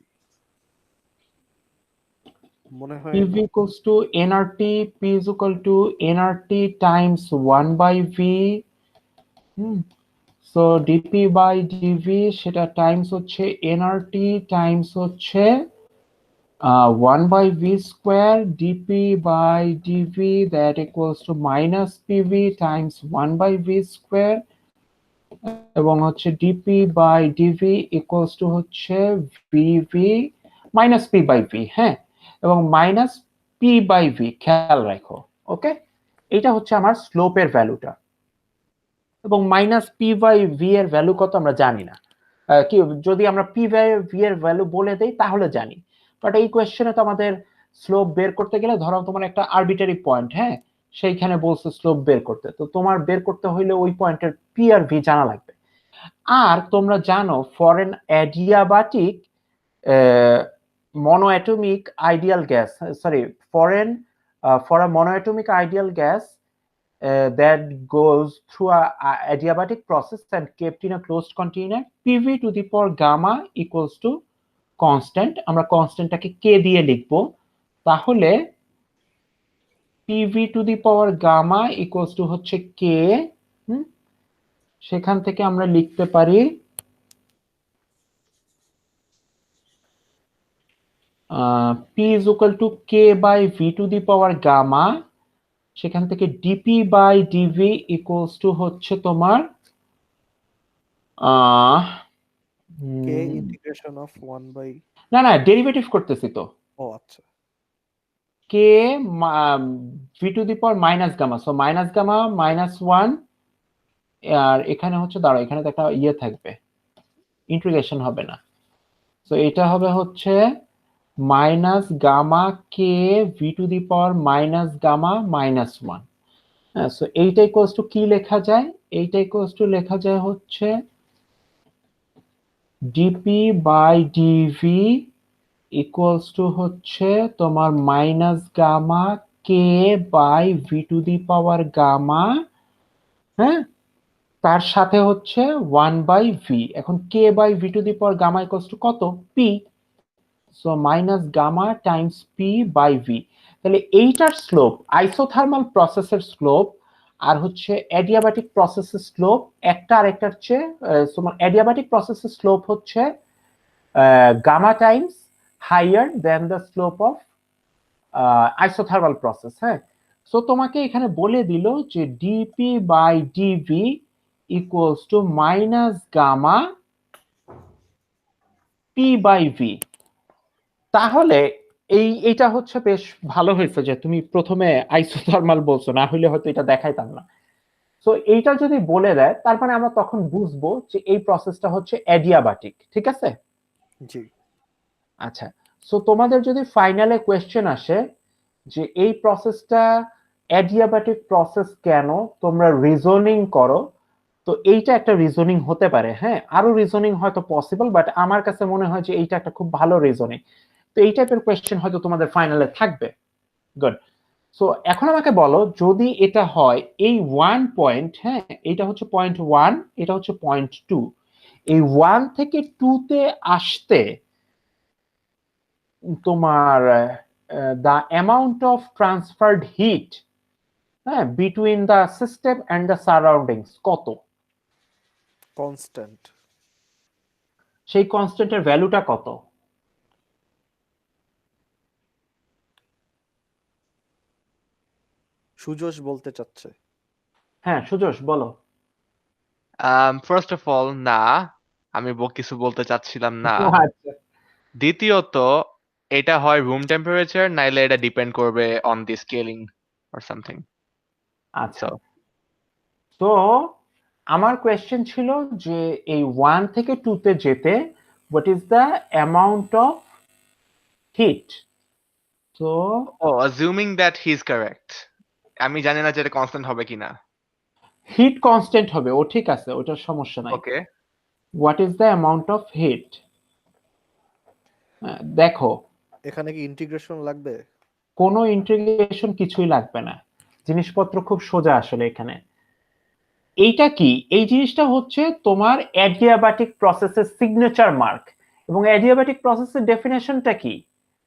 মনে হয়। PV equals to nRT, P is equal to nRT times 1/v। So DP by DV সেটা টাইমস হচ্ছে nRT টাইমস হচ্ছে 1/v square dp by dv, that equals to minus pv times 1/v square, এবং হচ্ছে dp by dv equals to হচ্ছে vv minus p by v। হ্যাঁ, এবং minus p by v, খেয়াল রাখো। ওকে, এটা হচ্ছে আমার স্লোপের ভ্যালুটা, এবং মাইনাস p by v এর ভ্যালু কত আমরা জানি না। কি যদি আমরা p by v এর ভ্যালু বলে দেই তাহলে জানি, বাট এই কোয়েশ্চেনে তো আমাদের স্লোপ বের করতে গেলে ধরো তোমার একটা আরবিটারি পয়েন্ট, হ্যাঁ, সেইখানে বলছে স্লোপ বের করতে, তো তোমার বের করতে হইলে ওই পয়েন্টের p আর v জানা লাগবে। আর তোমরা জানো for an adiabatic monoatomic ideal gas, sorry, for a monoatomic ideal gas that goes through a adiabatic process and kept in a closed container, PV to the power gamma equals to constant, আমরা কনস্ট্যান্টটাকে k দিয়ে লিখবো, তাহলে PV to the power gamma equals to হচ্ছে k। সেখান থেকে আমরা লিখতে পারি P is equal to K by V to the power gamma, সেখান থেকে DP by DV equals to হচ্ছে তোমার কে ইন্টিগ্রেশন অফ 1 বাই না না ডেরিভেটিভ করতেছি তো, ও আচ্ছা K V to the power minus gamma, so minus gamma -1, আর এখানে হচ্ছে দাঁড়াও এখানে তো একটা ইয়ে থাকবে, ইন্টিগ্রেশন হবে না, সো এটা হবে হচ্ছে minus gamma K V to the power minus gamma -1। হ্যাঁ, সো এইটা ইকুয়ালস টু কি লেখা যায়, এইটা ইকুয়ালস টু লেখা যায় হচ্ছে dp by DV equals to হচ্ছে তোমার minus gamma k by V to the power gamma, হ্যাঁ, তার সাথে হচ্ছে 1 বাই ভি। এখন k by V to the power gamma equals to কত, p, so minus gamma times p by V. তাহলে এইটার স্লোপ, আইসোথার্মাল প্রসেসের স্লোপ আর হচ্ছে অ্যাডিয়াবাটিক প্রসেসের স্লোপ একটা আরেকটার চেয়ে, তোমার অ্যাডিয়াবাটিক প্রসেসের স্লোপ হচ্ছে gamma times higher then the slope of isothermal process. হ্যাঁ, সো তোমাকে এখানে বলে দিল যে DP by DV equals to minus gamma P by V. তাহলে এইটা হচ্ছে বেশ ভালো হয়েছে যে তুমি প্রথমে আইসোথার্মাল বলছো, না হলে হয়তো এটা দেখাইতাম না। সো এইটা যদি বলে দেয় তার মানে আমরা তখন বুঝবো যে এই প্রসেসটা হচ্ছে অ্যাডিয়াবাটিক, ঠিক আছে? জি আচ্ছা, সো তোমাদের যদি ফাইনালে কোয়েশ্চেন আসে যে এই প্রসেসটা অ্যাডিয়াবাটিক প্রসেস কেন, তোমরা রিজনিং করো, তো এইটা একটা রিজনিং হতে পারে। হ্যাঁ, আরো রিজনিং হয়তো পসিবল, বাট আমার কাছে মনে হয় যে এইটা একটা খুব ভালো রিজনিং। তো এই টাইপের কোয়েশ্চেন হয়তো তোমাদের ফাইনালে থাকবে। গুড। সো এখন আমাকে বলো, যদি এটা হয় এই 1 পয়েন্ট, হ্যাঁ, এটা হচ্ছে পয়েন্ট 1, এটা হচ্ছে পয়েন্ট 2, এই 1 থেকে 2 তে আসতে তোমার the amount of transferred heat, হ্যাঁ, between the system and the surroundings কত? কনস্ট্যান্ট সেই কনস্ট্যান্টের ভ্যালুটা কত? সুজোশ বলতে চাচ্ছে হ্যাঁ সুজোশ বলো। ফার্স্ট অফ অল না, আমি কিছু বলতে চাচ্ছিলাম না। আচ্ছা দ্বিতীয়ত, এটা হয় রুম টেম্পারেচার, নাইলে এটা ডিপেন্ড করবে on the scaling or something. আচ্ছা, তো আমার কোয়েশ্চেন ছিল যে এই 1 থেকে 2 তে যেতে what is the amount of heat? তো ও, assuming that he is correct, আমি জানি না যে এটা কনস্ট্যান্ট হবে কিনা। হিট কনস্ট্যান্ট হবে, ও ঠিক আছে, ওটার সমস্যা নাই। Okay, what is the amount of heat? দেখো, এখানে কি ইন্টিগ্রেশন লাগবে কোনো ইন্টিগ্রেশন কিছুই লাগবে না, জিনিসপত্র খুব সোজা আসলে এখানে। এইটা কি, এই জিনিসটা হচ্ছে তোমার অ্যাডিয়াবাটিক প্রসেসের সিগনেচার মার্ক, এবং অ্যাডিয়াবাটিক প্রসেসের ডেফিনেশনটা কি?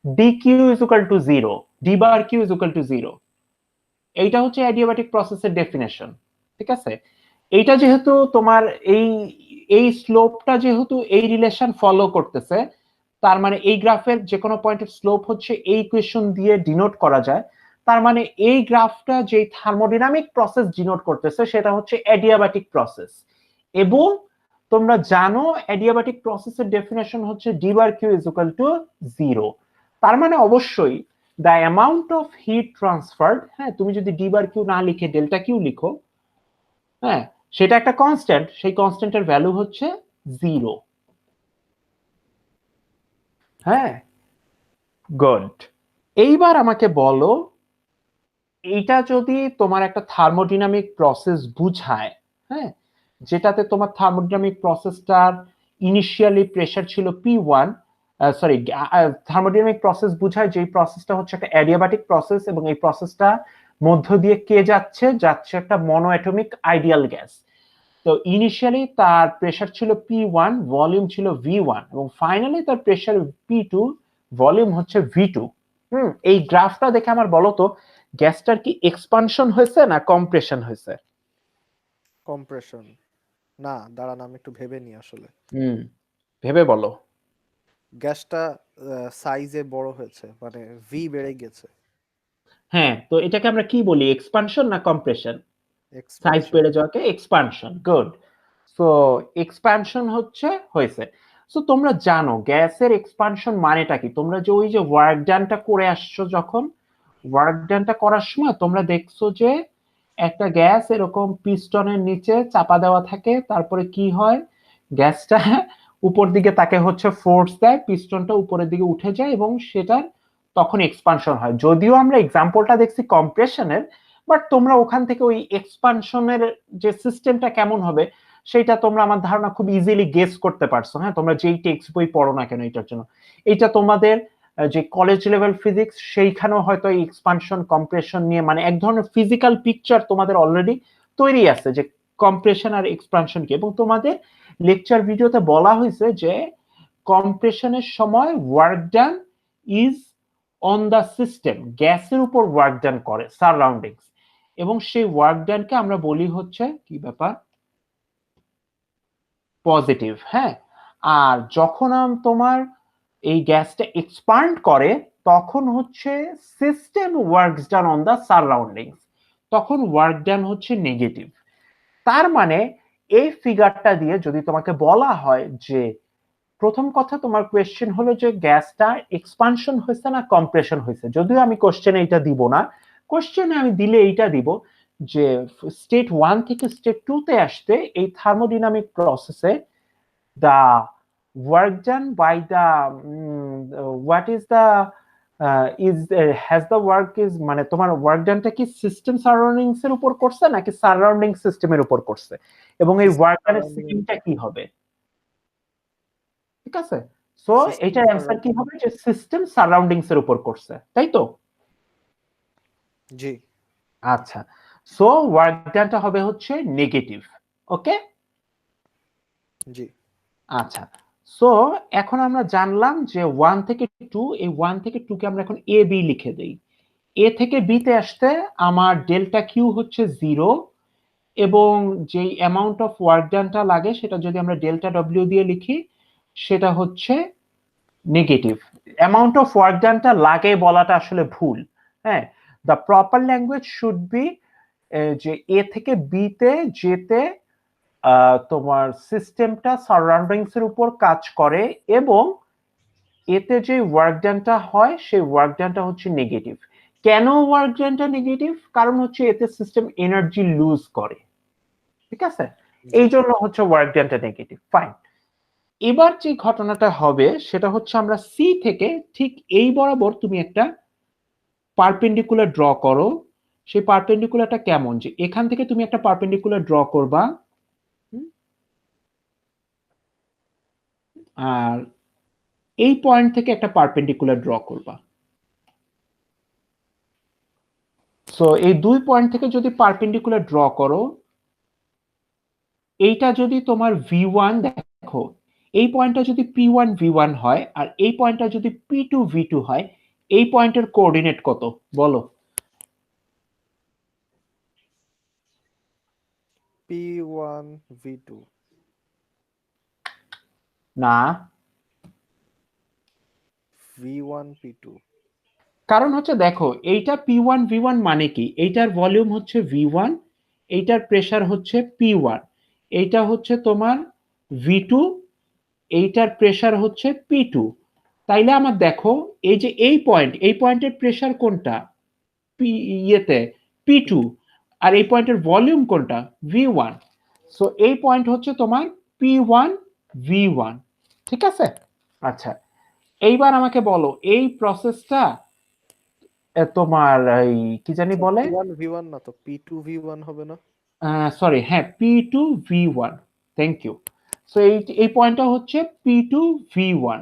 dq is equal to 0, d bar q is equal to 0, এইটা হচ্ছে অ্যাডিয়াবাটিক প্রসেসের ডেফিনেশন, ঠিক আছে? এইটা যেহেতু তোমার এই এই স্লোপটা যেহেতু এই রিলেশন ফলো করতেছে, তার মানে এই গ্রাফের যে কোনো পয়েন্টের স্লোপ হচ্ছে এই ইকুয়েশন দিয়ে ডিনোট করা যায়, তার মানে এই গ্রাফটা যে থার্মোডাইনামিক প্রসেস ডিনোট করতেছে সেটা হচ্ছে অ্যাডিয়াবাটিক প্রসেস। এবং তোমরা জানো অ্যাডিয়াবাটিক প্রসেসের ডেফিনেশন হচ্ছে d bar q is equal to 0, তার মানে অবশ্যই the amount of hit transferred, হ্যাঁ, তুমি যদি d bar q না লিখে ডেল্টা q লিখো, হ্যাঁ, সেটা একটা কনস্ট্যান্ট, সেই কনস্ট্যান্টের ভ্যালু হচ্ছে 0। হ্যাঁ, গুড। এইবার আমাকে বলো, এইটা যদি তোমার একটা থার্মোডাইনামিক প্রসেস বুঝায়, হ্যাঁ, যেটাতে তোমার থার্মোডাইনামিক প্রসেসটার ইনিশিয়ালি প্রেসার ছিল P1, সরি, থার্মোডাইনামিক প্রসেস বুঝায় যে প্রসেসটা হচ্ছে একটা অ্যাডিয়াবাটিক প্রসেস, এবং এই প্রসেসটা মধ্য দিয়ে কে যাচ্ছে, যাচ্ছে একটা মনোঅ্যাটমিক আইডিয়াল গ্যাস। তো ইনিশিয়ালি তার প্রেসার ছিল P1, ভলিউম ছিল V1, এবং ফাইনালি তার প্রেসার P2, ভলিউম হচ্ছে V2। এই গ্রাফটা দেখে আমার বলো তো, গ্যাসটার কি এক্সপানশন হয়েছে না কম্প্রেশন হয়েছে? কম্প্রেশন না, দাঁড়ান আমি একটু ভেবে নিই আসলে। ভেবে বলো। গ্যাসটা সাইজে বড় হয়েছে, মানে ভি বেড়ে গেছে। হ্যাঁ, তো এটাকে আমরা কি বলি, এক্সপানশন না কম্প্রেশন? Size expansion. বেড়ে যাওয়াকে এক্সপানশন। গুড। সো এক্সপানশন হয়েছে। সো তোমরা জানো গ্যাসের এক্সপানশন মানেটা কি? তোমরা যে ওই যে ওয়ার্ক ডানটা করে আসছো, যখন ওয়ার্ক ডানটা করার সময় তোমরা দেখছো যে একটা গ্যাস এরকম পিস্টনের নিচে চাপা দেওয়া থাকে, তারপরে কি হয়, গ্যাসটা উপর দিকে তাকে হচ্ছে ফোর্স দেয়, পিস্টনটা উপরের দিকে উঠে যায় এবং সেটার তখন এক্সপানশন হয়। যদিও আমরা এক্সাম্পলটা দেখছি কম্প্রেশনের, বাট তোমরা ওখান থেকে ওই এক্সপানশনের যে সিস্টেমটা কেমন হবে সেটা তোমরা আমার ধারণা খুব ইজিলি গেস করতে পারছো। হ্যাঁ, তোমরা যেই টেক্সট বই পড়ো না কেন এটার জন্য, এটা তোমাদের যে কলেজ লেভেল ফিজিক্স সেইখানেও হয়তো এই এক্সপানশন কম্প্রেশন নিয়ে মানে এক ধরনের ফিজিক্যাল পিকচার তোমাদের অলরেডি তৈরি আছে যে কম্প্রেশন আর এক্সপানশন কি। এবং তোমাদের লেকচার ভিডিওতে বলা হয়েছে যে কম্প্রেশনের সময় work done is on the system, গ্যাসের উপর ওয়ার্ক ডান করে সারাউন্ডিংস, এবং সেই ওয়ার্ক ডানকে আমরা বলি হচ্ছে কি ব্যাপার, পজিটিভ। হ্যাঁ, আর যখন তোমার এই গ্যাসটা এক্সপান্ড করে তখন হচ্ছে system works done on the surroundings, তখন ওয়ার্ক ডান হচ্ছে নেগেটিভ। তার মানে এই ফিগারটা দিয়ে যদি তোমাকে বলা হয় যে প্রথম কথা তোমার কোয়েশ্চেন হলো যে গ্যাসটা এক্সপানশন হয়েছে না কম্প্রেশন হয়েছে, যদিও আমি কোশ্চেনে এটা দিব না, কোশ্চেনে আমি দিলে এইটা দিব যে স্টেট 1 থেকে স্টেট 2 তে আসতে এই থার্মোডাইনামিক প্রসেসে the work done by the what is the is has the work is মানে তোমার ওয়ার্ক ডানটা কি সিস্টেম সারাউন্ডিংস এর উপর করছে নাকি সারাউন্ডিং সিস্টেমের উপর করছে, এবং এই ওয়ার্ক ডানের সিস্টেমটা কি হবে? ঠিক আছে, সো এটার অ্যানসার কি হবে যে সিস্টেম সারাউন্ডিংস এর উপর করছে, তাই তো? জি। আচ্ছা, সো ওয়ার্ক ডানটা হবে হচ্ছে নেগেটিভ। ওকে, জি। আচ্ছা, সো এখন আমরা জানলাম যে 1 থেকে 2, এই 1 থেকে 2 কে আমরা এখন এ বি লিখে দেই। এ থেকে বি তে আসতে আমার ডেল্টা কিউ হচ্ছে 0, এবং যেই অ্যামাউন্ট অফ ওয়ার্ক ডানটা লাগে সেটা যদি আমরা ডেল্টা ডব্লিউ দিয়ে লিখি সেটা হচ্ছে নেগেটিভ। অ্যামাউন্ট অফ ওয়ার্ক ডানটা লাগে বলাটা আসলে ভুল। হ্যাঁ, the proper language should be যে এ থেকে বি তে যেতে তোমার সিস্টেমটা সারাউন্ডিংস এর উপর কাজ করে এবং এতে যে ওয়ার্ক ডানটা হয় সেই ওয়ার্ক ডানটা হচ্ছে নেগেটিভ। কেন ওয়ার্ক ডানটা নেগেটিভ? কারণ হচ্ছে এতে সিস্টেম এনার্জি লুজ করে। ঠিক আছে, এই জন্য হচ্ছে ওয়ার্ক ডানটা নেগেটিভ। ফাইন, এবার যে ঘটনাটা হবে সেটা হচ্ছে আমরা সি থেকে ঠিক এই বরাবর তুমি একটা পারপেন্ডিকুলার ড্র করো। সেই পারপেন্ডিকুলারটা কেমন, যে এখান থেকে তুমি একটা পারপেন্ডিকুলার ড্র করবা, আর এই পয়েন্ট থেকে একটা পারপেন্ডিকুলার ড্র করবা। সো এই দুই পয়েন্ট থেকে যদি পারপেন্ডিকুলার ড্র করো, এইটা যদি তোমার v1, দেখো এই পয়েন্টটা যদি p1 v1 হয় আর এই পয়েন্টটা যদি p2 v2 হয়, এই পয়েন্টের কোঅর্ডিনেট কত বলো? p1 v2 না, v1 p2। কারণ হচ্ছে দেখো এইটা p1 v1 মানে কি, এইটার ভলিউম হচ্ছে v1, এইটার প্রেসার হচ্ছে p1, এইটা হচ্ছে তোমার v2, এইটার প্রেসার হচ্ছে p2। তাইলে আমার দেখো এই যে এই পয়েন্টের প্রেসার কোনটা, পি ইয়েতে p2, আর এই পয়েন্টের ভলিউম কোনটা, v1। সো এই পয়েন্ট হচ্ছে তোমার p1 v1। ঠিক আছে, আচ্ছা এইবার আমাকে বলো এই প্রসেসটা তোমার এই কি জানি বলে, p1 v1 না তো p2 v1 হবে না? সরি, হ্যাঁ p2 v1, thank you. So এই পয়েন্টটা হচ্ছে p2 v1।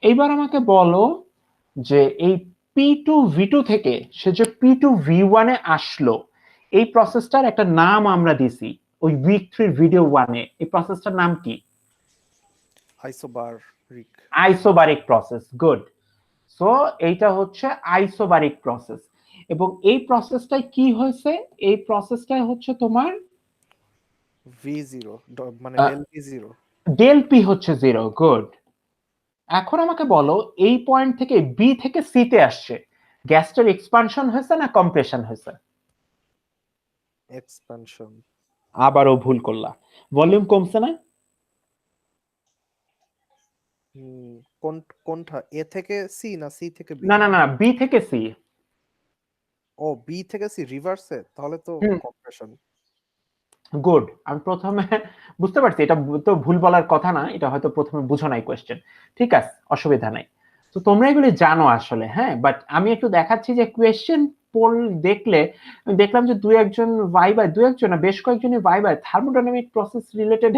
এইবার আমাকে বলো যে এই p2 v2 থেকে সে যে p2 v1 এ আসলো, এই প্রসেসটার একটা নাম আমরা দিছি ওই উইক 3 ভিডিও 1 এ, এই প্রসেসটার নাম কি? Isobaric. Isobaric process. Good. So এইটা হচ্ছে আইসোবারিক প্রসেস, এবং এই প্রসেসটাই কি হয়েছে, এই প্রসেসটাই হচ্ছে তোমার v0 মানে del v0। ডেল পি হচ্ছে 0। গুড। এখন আমাকে বলো এই পয়েন্ট থেকে বি থেকে সি তে আসছে, গ্যাসটার এক্সপানশন হয়েছে না কম্প্রেশন হয়েছে? এক্সপানশন। আবারও ভুল করলা, ভলিউম কমছে না? কোনটা, এ থেকে সি না সি থেকে বি? না না না, বি থেকে সি। ও বি থেকে সি রিভার্সে, তাহলে তো হুম, কম্প্রেশন। গুড। আমি প্রথমে বুঝতে পারছি এটা তো ভুল বলার কথা না, এটা হয়তো প্রথমে বুঝো নাই কোয়েশ্চেন। ঠিক আছে, অসুবিধা নাই। তো তোমরা এগুলি জানো আসলে, হ্যাঁ, বাট আমি একটু দেখাচ্ছি যে কোয়েশ্চেন পোল দেখলে আমি দেখলাম যে দু একজন না বেশ কয়েকজনই ভাইবায় থার্মোডাইনামিক প্রসেস রিলেটেড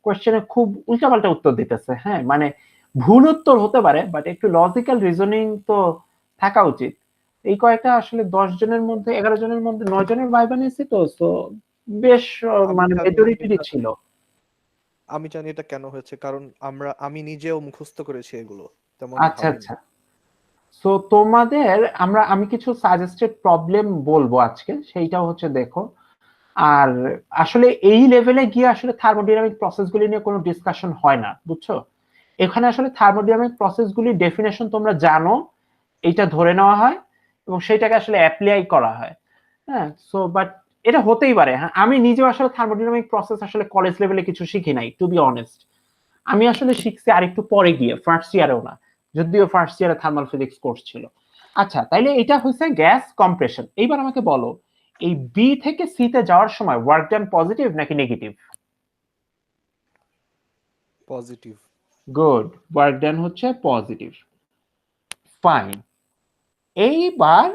কোয়েশ্চেনে খুব উল্টাপাল্টা উত্তর দিতেছে। হ্যাঁ, মানে ভুল উত্তর হতে পারে বাট একটু লজিক্যাল রিজনিং তো থাকা উচিত। এই কয়েকটা আসলে 10 জনের মধ্যে 11 জনের মধ্যে 9 জনের ভাইবা নিয়েছি তো, তো বেশ আমি মানে জানি মেজরিটিরই এটা, ছিল। আমি জানি এটা কেন হয়েছে, কারণ আমি নিজেও মুখস্থ করেছি এগুলো তেমন আচ্ছা ভাবিনি। আচ্ছা, সো আমি কিছু সাজেস্টেড প্রবলেম বলবো আজকে, সেইটাও হচ্ছে দেখো। আর আসলে এই লেভেলে গিয়ে আসলে থার্মোডাইনামিক প্রসেসগুলি নিয়ে কোনো ডিসকাশন হয় না, বুঝছো? এখানে আসলে থার্মোডাইনামিক প্রসেসগুলির ডেফিনেশন তোমরা জানো, এইটা ধরে নেওয়া হয় এবং সেইটাকে আসলে অ্যাপ্লাই করা হয়। হ্যাঁ, সো বাট এটা হতেই পারে। হ্যাঁ, আমি নিজেও আসলে থার্মোডাইনামিক প্রসেস আসলে কলেজ লেভেলে কিছু শিখি নাই, টু বি অনেস্ট। আমি আসলে শিখছি আরেকটু পরে গিয়ে, ফার্স্ট ইয়ারেও না, যদিও ফার্স্ট ইয়ারে থার্মাল ফিজিক্স কোর্স ছিল। আচ্ছা, তাইলে এটা হচ্ছে গ্যাস কম্প্রেশন। এইবার আমাকে বলো এই বি থেকে সি তে যাওয়ার সময় ওয়ার্ক ডান পজিটিভ নাকি negative? Positive. Good, work done হচ্ছে পজিটিভ। ফাইন। এইবার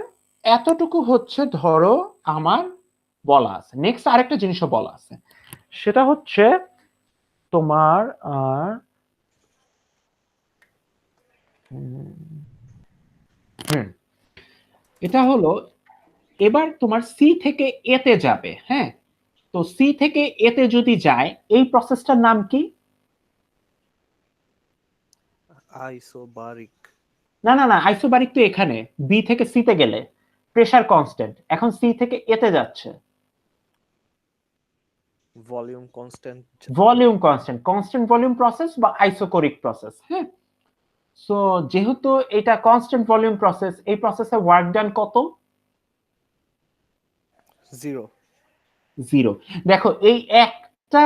এতটুকু হচ্ছে ধরো আমার বলা আছে। নেক্সট আরেকটা জিনিসও বলা আছে, সেটা হচ্ছে তোমার এটা হলো এবার তোমার সি থেকে এতে যাবে। হ্যাঁ, তো সি থেকে এতে যদি যায় এই প্রসেসটার নাম কি? আইসোবারিক। না না না, আইসোবারিক তো এখানে বি থেকে সি তে গেলে প্রেসার কনস্ট্যান্ট, এখন সি থেকে এতে যাচ্ছে volume constant. Volume constant, constant volume process বা আইসোকোরিক প্রসেস। হ্যাঁ, সো যেহেতু এটা কনস্ট্যান্ট ভলিউম প্রসেস, এই প্রসেসে ওয়ার্ক ডান কত? জিরো। জিরো। দেখো এই একটা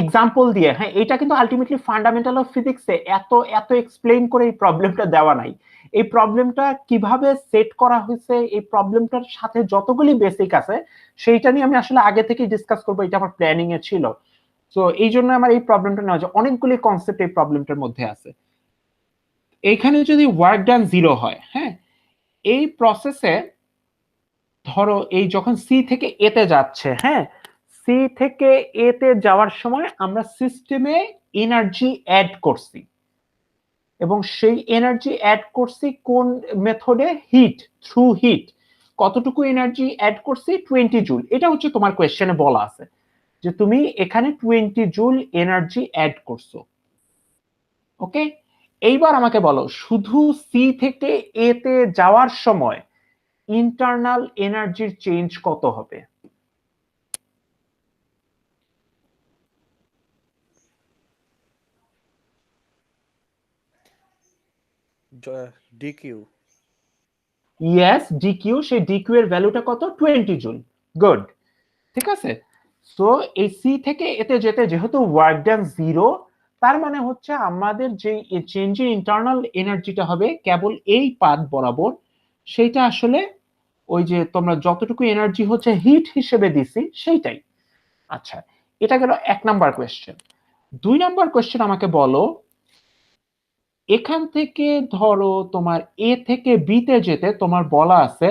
এক্সাম্পল দিয়ে, হ্যাঁ, এটা কিন্তু আলটিমেটলি ফান্ডামেন্টাল অফ ফিজিক্সে এত এত এক্সপ্লেইন করে এই প্রবলেমটা দেওয়া নাই। এই প্রবলেমটা কিভাবে সেট করা হয়েছে, এই প্রবলেমটার সাথে যতগুলি বেসিক আছে সেইটা নিয়ে আমি আসলে আগে থেকে ডিসকাস করবো, এটা আমার প্ল্যানিং এ ছিল। তো এই জন্য আমার এই প্রবলেমটা নেওয়া যায়, অনেকগুলি কনসেপ্ট এই প্রবলেমটার মধ্যে আছে। এইখানে যদি ওয়ার্ক ডান জিরো হয়, হ্যাঁ, এই প্রসেসে ধরো এই যখন সি থেকে এতে যাচ্ছে, হ্যাঁ, সি থেকে এতে যাওয়ার সময় আমরা সিস্টেমে এনার্জি অ্যাড করছি এবং সেই এনার্জি অ্যাড করছি কোন মেথডে? Heat, through heat. কতটুকু এনার্জি অ্যাড করছি? 20 জুল। এটা হচ্ছে তোমার কোয়েশ্চেনে বলা আছে যে তুমি এখানে 20 জুল এনার্জি অ্যাড করছো। ওকে, এইবার আমাকে বলো শুধু সি থেকে এতে যাওয়ার সময় ইন্টারনাল এনার্জির চেঞ্জ কত হবে? ডিকিউ। Yes, DQ. সেই ডিকিউ এর ভ্যালুটা কত? 20 জুল। গুড, ঠিক আছে। সো এই সি থেকে এতে যেতে যেহেতু ওয়ার্ক ডান জিরো, তার মানে হচ্ছে আমাদের যে চেঞ্জ ইন ইন্টারনাল এনার্জিটা হবে কেবল এই পাথ বরাবর, সেইটা আসলে ওই যে তোমরা যতটুকু এনার্জি হচ্ছে হিট হিসেবে দিছি সেইটাই। আচ্ছা, এটা গেল 1 নাম্বার কোয়েশ্চেন। 2 নাম্বার কোয়েশ্চেন আমাকে বলো এখান থেকে ধরো তোমার এ থেকে বি তে যেতে তোমার বলা আছে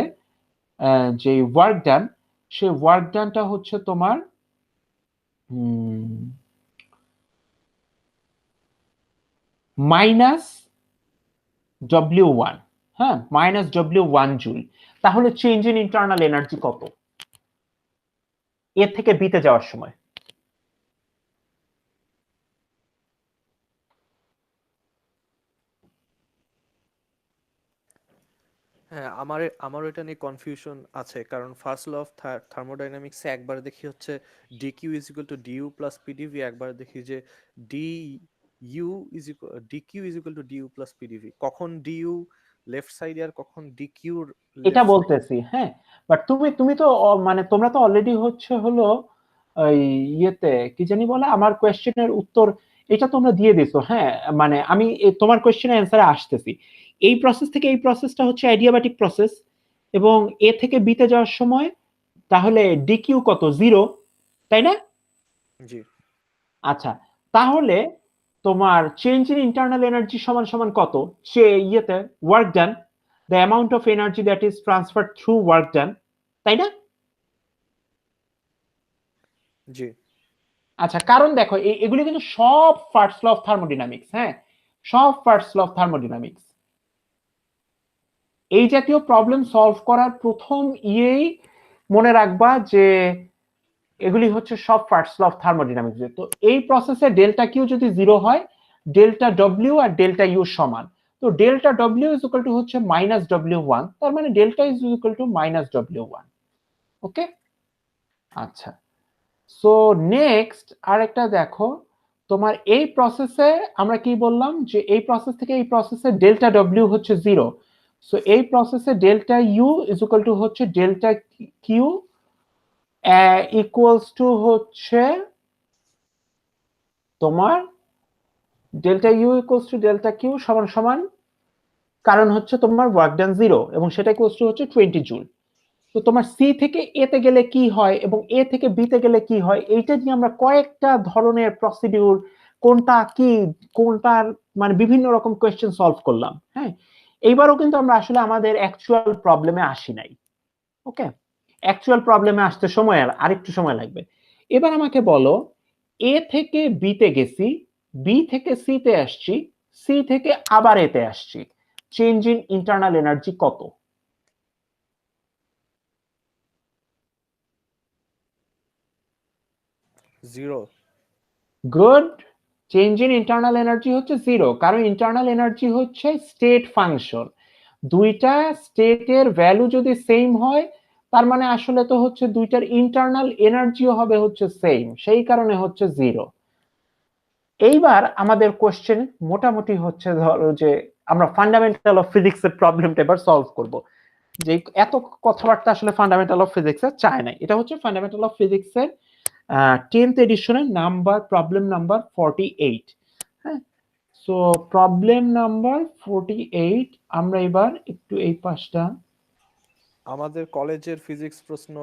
যে ওয়ার্ক ডান, সেই ওয়ার্ক ডানটা হচ্ছে তোমার মাইনাস W1। হ্যাঁ, মাইনাস W1 জুল। তাহলে চেঞ্জ ইন ইন্টারনাল এনার্জি কত এ থেকে বি তে যাওয়ার সময়? হ্যাঁ, আমার এটা নিয়ে কনফিউশন আছে, কারণ ফার্স্ট ল অফ থার্মোডাইনামিক্সে একবার দেখি হচ্ছে DQ is equal to DU plus PDV, একবার দেখি যে D U is equal DQ is equal to DU plus PDV, কখন ডিইউ লেফট সাইডে আর কখন ডিকিউ এটা লেফট সাইড? বলতেছি, হ্যাঁ। বাট তুমি তুমি তো মানে তোমরা তো অলরেডি হচ্ছে হলো ওই ইয়েতে কি জানি বলে আমার কোয়েশ্চেনের উত্তর এটা তোমরা দিয়ে দিছো, হ্যাঁ। মানে আমি তোমার কোয়েশ্চেনের অ্যান্সারে আসতেছি। এই প্রসেস থেকে এই প্রসেসটা হচ্ছে অ্যাডিয়াবাটিক প্রসেস, এবং এ থেকে বিতে যাওয়ার সময় তাহলে ডিকিউ কত, 0, তাই না? জি। আচ্ছা, তাহলে তোমার চেঞ্জ ইন ইন্টারনাল এনার্জি সমান সমান কত, সে ইয়েতে work done, the amount of energy that is transfer through work done, তাই না? জি। আচ্ছা, কারণ দেখো এগুলি কিন্তু সব ফার্স্ট ল অফ থার্মোডাইনামিক্স, হ্যাঁ, সব ফার্স্ট ল অফ থার্মোডাইনামিক্স। এই জাতীয় প্রবলেম সলভ করার প্রথম ইয়েই মনে রাখবা যে এগুলি হচ্ছে সব ফার্স্ট ল অফ থার্মোডাইনামিক্স। তো এই প্রসেসে ডেল্টা কিউ যদি 0 হয়, delta W R delta U সমান। তো delta W is equal to হচ্ছে মাইনাস ডব্লিউ 1, তার মানে delta is equal two minus W 1। ওকে, আচ্ছা। সো নেক্সট আরেকটা দেখো, তোমার এই প্রসেসে আমরা কি বললাম যে এই প্রসেস থেকে এই প্রসেসে ডেল্টা ডব্লিউ হচ্ছে 0। সো এই প্রসেসে delta U is equal to হচ্ছে ডেল্টা কিউ ইকুয়ালস টু হচ্ছে তোমার delta U equals to delta Q সমান সমান, কারণ হচ্ছে তোমার ওয়ার্ক ডান 0 এবং সেটা ইকুয়ালস টু হচ্ছে 20 জুল। তো তোমার সি থেকে এ তে গেলে কি হয় এবং এ থেকে বি তে গেলে কি হয়, এইটা নিয়ে আমরা কয়েকটা ধরনের প্রসিডিউর, কোনটা কি কোনটার মানে বিভিন্ন রকম কোয়েশ্চেন সলভ করলাম, হ্যাঁ। এইবারও কিন্তু আমরা আসলে আমাদের অ্যাকচুয়াল প্রবলেমে আসি নাই। ওকে, অ্যাকচুয়াল প্রবলেমে আসতে সময় আরেকটু সময় লাগবে। এবার আমাকে বলো, এ থেকে বি তে গেছি, বি থেকে সি তে আসছি, সি থেকে আবার এতে আসছি, চেঞ্জ ইন ইন্টারনাল এনার্জি কত? 0। Good, change in internal energy হচ্ছে 0, কারণ ইন্টারনাল এনার্জি হচ্ছে স্টেট ফাংশন। দুইটা স্টেটের ভ্যালু যদি সেম হয়, তার মানে আসলে তো হচ্ছে দুইটার ইন্টারনাল এনার্জিও হবে হচ্ছে সেম, সেই কারণে হচ্ছে 0। এইবার আমাদের কোশ্চেন মোটামুটি হচ্ছে ধরো যে আমরা ফান্ডামেন্টাল অফ ফিজিক্স এর প্রবলেমটা এবার সলভ করব। যে এত কথাবার্তা আসলে ফান্ডামেন্টাল অফ ফিজিক্স এর চায় না, এটা হচ্ছে ফান্ডামেন্টাল অফ ফিজিক্স এর 10th এডিশনের নাম্বার, প্রবলেম নাম্বার 48। হ্যাঁ, সো প্রবলেম নাম্বার 48 আমরা এবার একটু এই পাশটা, আমাদের কলেজের ফিজিক্স প্রশ্ন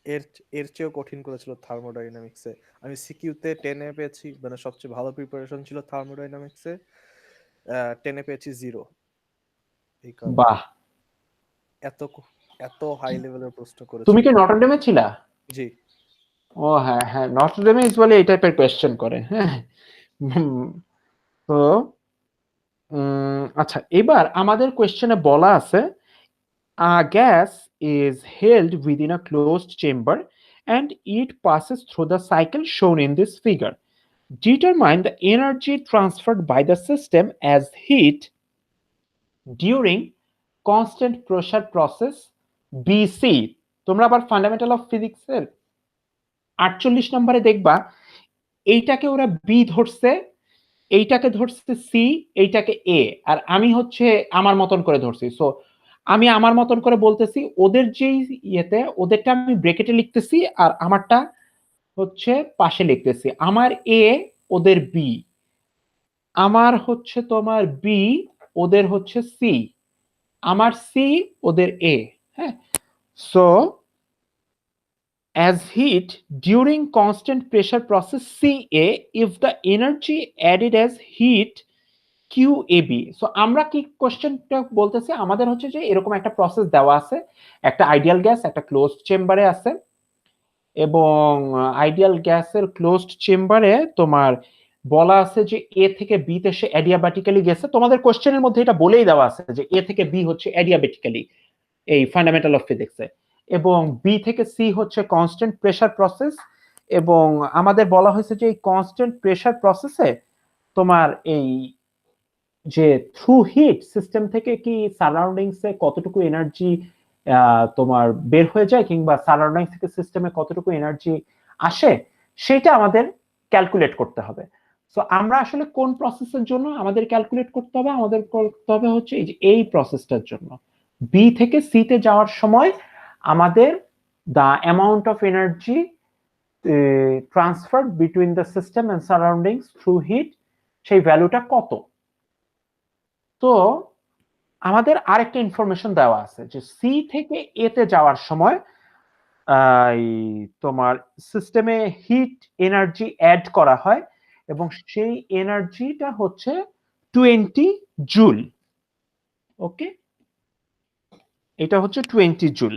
এর এর চেয়েও কঠিন করেছিল থার্মোডাইনামিক্সে। আমি সিকিউতে 10 পেয়েছি, মানে সবচেয়ে ভালো প্রিপারেশন ছিল থার্মোডাইনামিক্সে, 10 পেয়েছি 0। এই কারণে বাহ। এত এত হাই লেভেলের প্রশ্ন তুমি করেছিল। কি নটরডেমে ছিলা? জি। ও হ্যাঁ হ্যাঁ, নটরডেমে বলে এই টাইপের কোয়েশ্চেন করে, হ্যাঁ। তো আচ্ছা, এবার আমাদের কোয়েশ্চেনে বলা আছে a gas is held within a closed chamber and it passes through the cycle shown in this figure. Determine the energy transferred by the system as heat during constant pressure process BC. তোমরা আবার fundamental of physics এর 48 নম্বরে দেখবা এইটাকে ওরা B ধরছে, এইটাকে ধরছে সি, এইটাকে এ, আর আমি হচ্ছে আমার মতন করে ধরছি। সো আমি আমার মতন করে বলতেছি, ওদের যেই ইয়েতে ওদেরটা আমি ব্রেকেটে লিখতেছি আর আমারটা হচ্ছে পাশে লিখতেছি। আমার এ, ওদের বি, আমার হচ্ছে তোমার বি, ওদের হচ্ছে সি, আমার সি, ওদের এ, হ্যাঁ। So as heat during constant pressure process CA if the energy added as heat QAB. So আমরা কি কোশ্চেনটা বলতেছি, আমাদের হচ্ছে যে এরকম একটা প্রসেস দেওয়া আছে, একটা আইডিয়াল গ্যাস একটা ক্লোজড চেম্বারে আছে, এবং আইডিয়াল গ্যাসের ক্লোজড চেম্বারে তোমার বলা আছে যে এ থেকে বি তে সে অ্যাডিয়াবাটিক্যালি গেছে। তোমাদের কোশ্চেনের মধ্যে এটা বলেই দেওয়া আছে যে এ থেকে বি হচ্ছে অ্যাডিয়াবাটিক্যালি এই ফান্ডামেন্টাল অফ ফিজিক্সে, এবং বি থেকে সি হচ্ছে কনস্ট্যান্ট প্রেসার প্রসেস। এবং আমাদের বলা হয়েছে যে এই কনস্ট্যান্ট প্রেসার প্রসেসে তোমার এই যে থ্রু হিট সিস্টেম থেকে কি সারাউন্ডিংসে কতটুকু এনার্জি তোমার বের হয়ে যায়, কিংবা সারাউন্ডিং থেকে সিস্টেমে কতটুকু এনার্জি আসে, সেটা আমাদের ক্যালকুলেট করতে হবে। সো আমরা আসলে কোন প্রসেসের জন্য আমাদের ক্যালকুলেট করতে হবে, আমাদের করতে হবে হচ্ছে এই যে এই প্রসেসটার জন্য বি থেকে সি তে যাওয়ার সময় আমাদের the amount of energy transferred between the system and surroundings through heat সেই ভ্যালুটা কত। তো আমাদের আরেকটা ইনফরমেশন দেওয়া আছে যে সি থেকে এ তে যাওয়ার সময় তোমার সিস্টেমে হিট এনার্জি অ্যাড করা হয় এবং সেই এনার্জিটা হচ্ছে 20 জুল। ওকে, এটা হচ্ছে 20 জুল।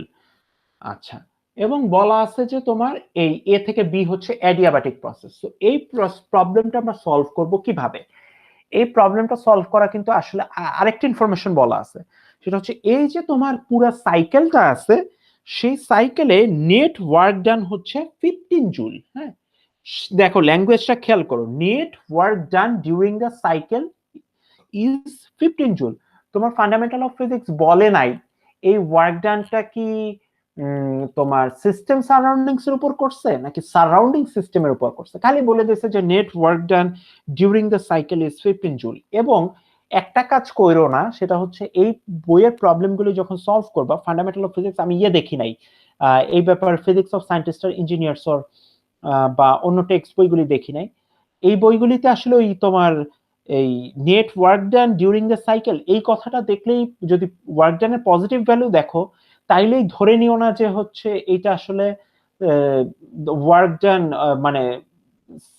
আচ্ছা, এবং বলা আছে যে তোমার এই এ থেকে বি হচ্ছে অ্যাডিয়াবাটিক প্রসেস। তো এই প্রবলেমটা আমরা সলভ করব কিভাবে? এই প্রবলেমটা সলভ করা কিন্তু আসলে আরেকটা ইনফরমেশন বলা আছে, সেটা হচ্ছে এই যে তোমার পুরো সাইকেলটা আছে সেই সাইকেলে নেট ওয়ার্ক ডান হচ্ছে 15 জুল। হ্যাঁ, দেখো ল্যাঙ্গুয়েজটা খেয়াল করো, net work done during the cycle is 15 joule. তোমার ফান্ডামেন্টাল অফ ফিজিক্স বলে নাই এই ওয়ার্ক ডানটা কি তোমার সিস্টেম সারাউন্ডিংস এর উপর করছে নাকি সারাউন্ডিং সিস্টেমের উপর করছে, খালি বলে দিয়েছে যে net work done during the cycle is 15 joule. এবং একটা কাজ কইরো না, সেটা হচ্ছে এই বইয়ের প্রবলেমগুলি যখন সলভ করবা ফান্ডামেন্টাল অফ ফিজিক্স, আমি দেখি নাই এই ব্যাপার ফিজিক্স অফ সায়েন্টিস্ট আর ইঞ্জিনিয়ার্স বা অন্য টেক্সট বইগুলি দেখি নাই, এই বইগুলিতে আসলে ওই তোমার এই net work done during the cycle এই কথাটা দেখলেই, যদি ওয়ার্ক ডানের পজিটিভ ভ্যালু দেখো তাইলেই ধরে নিও না যে হচ্ছে এটা আসলে ওয়ার্ক ডান মানে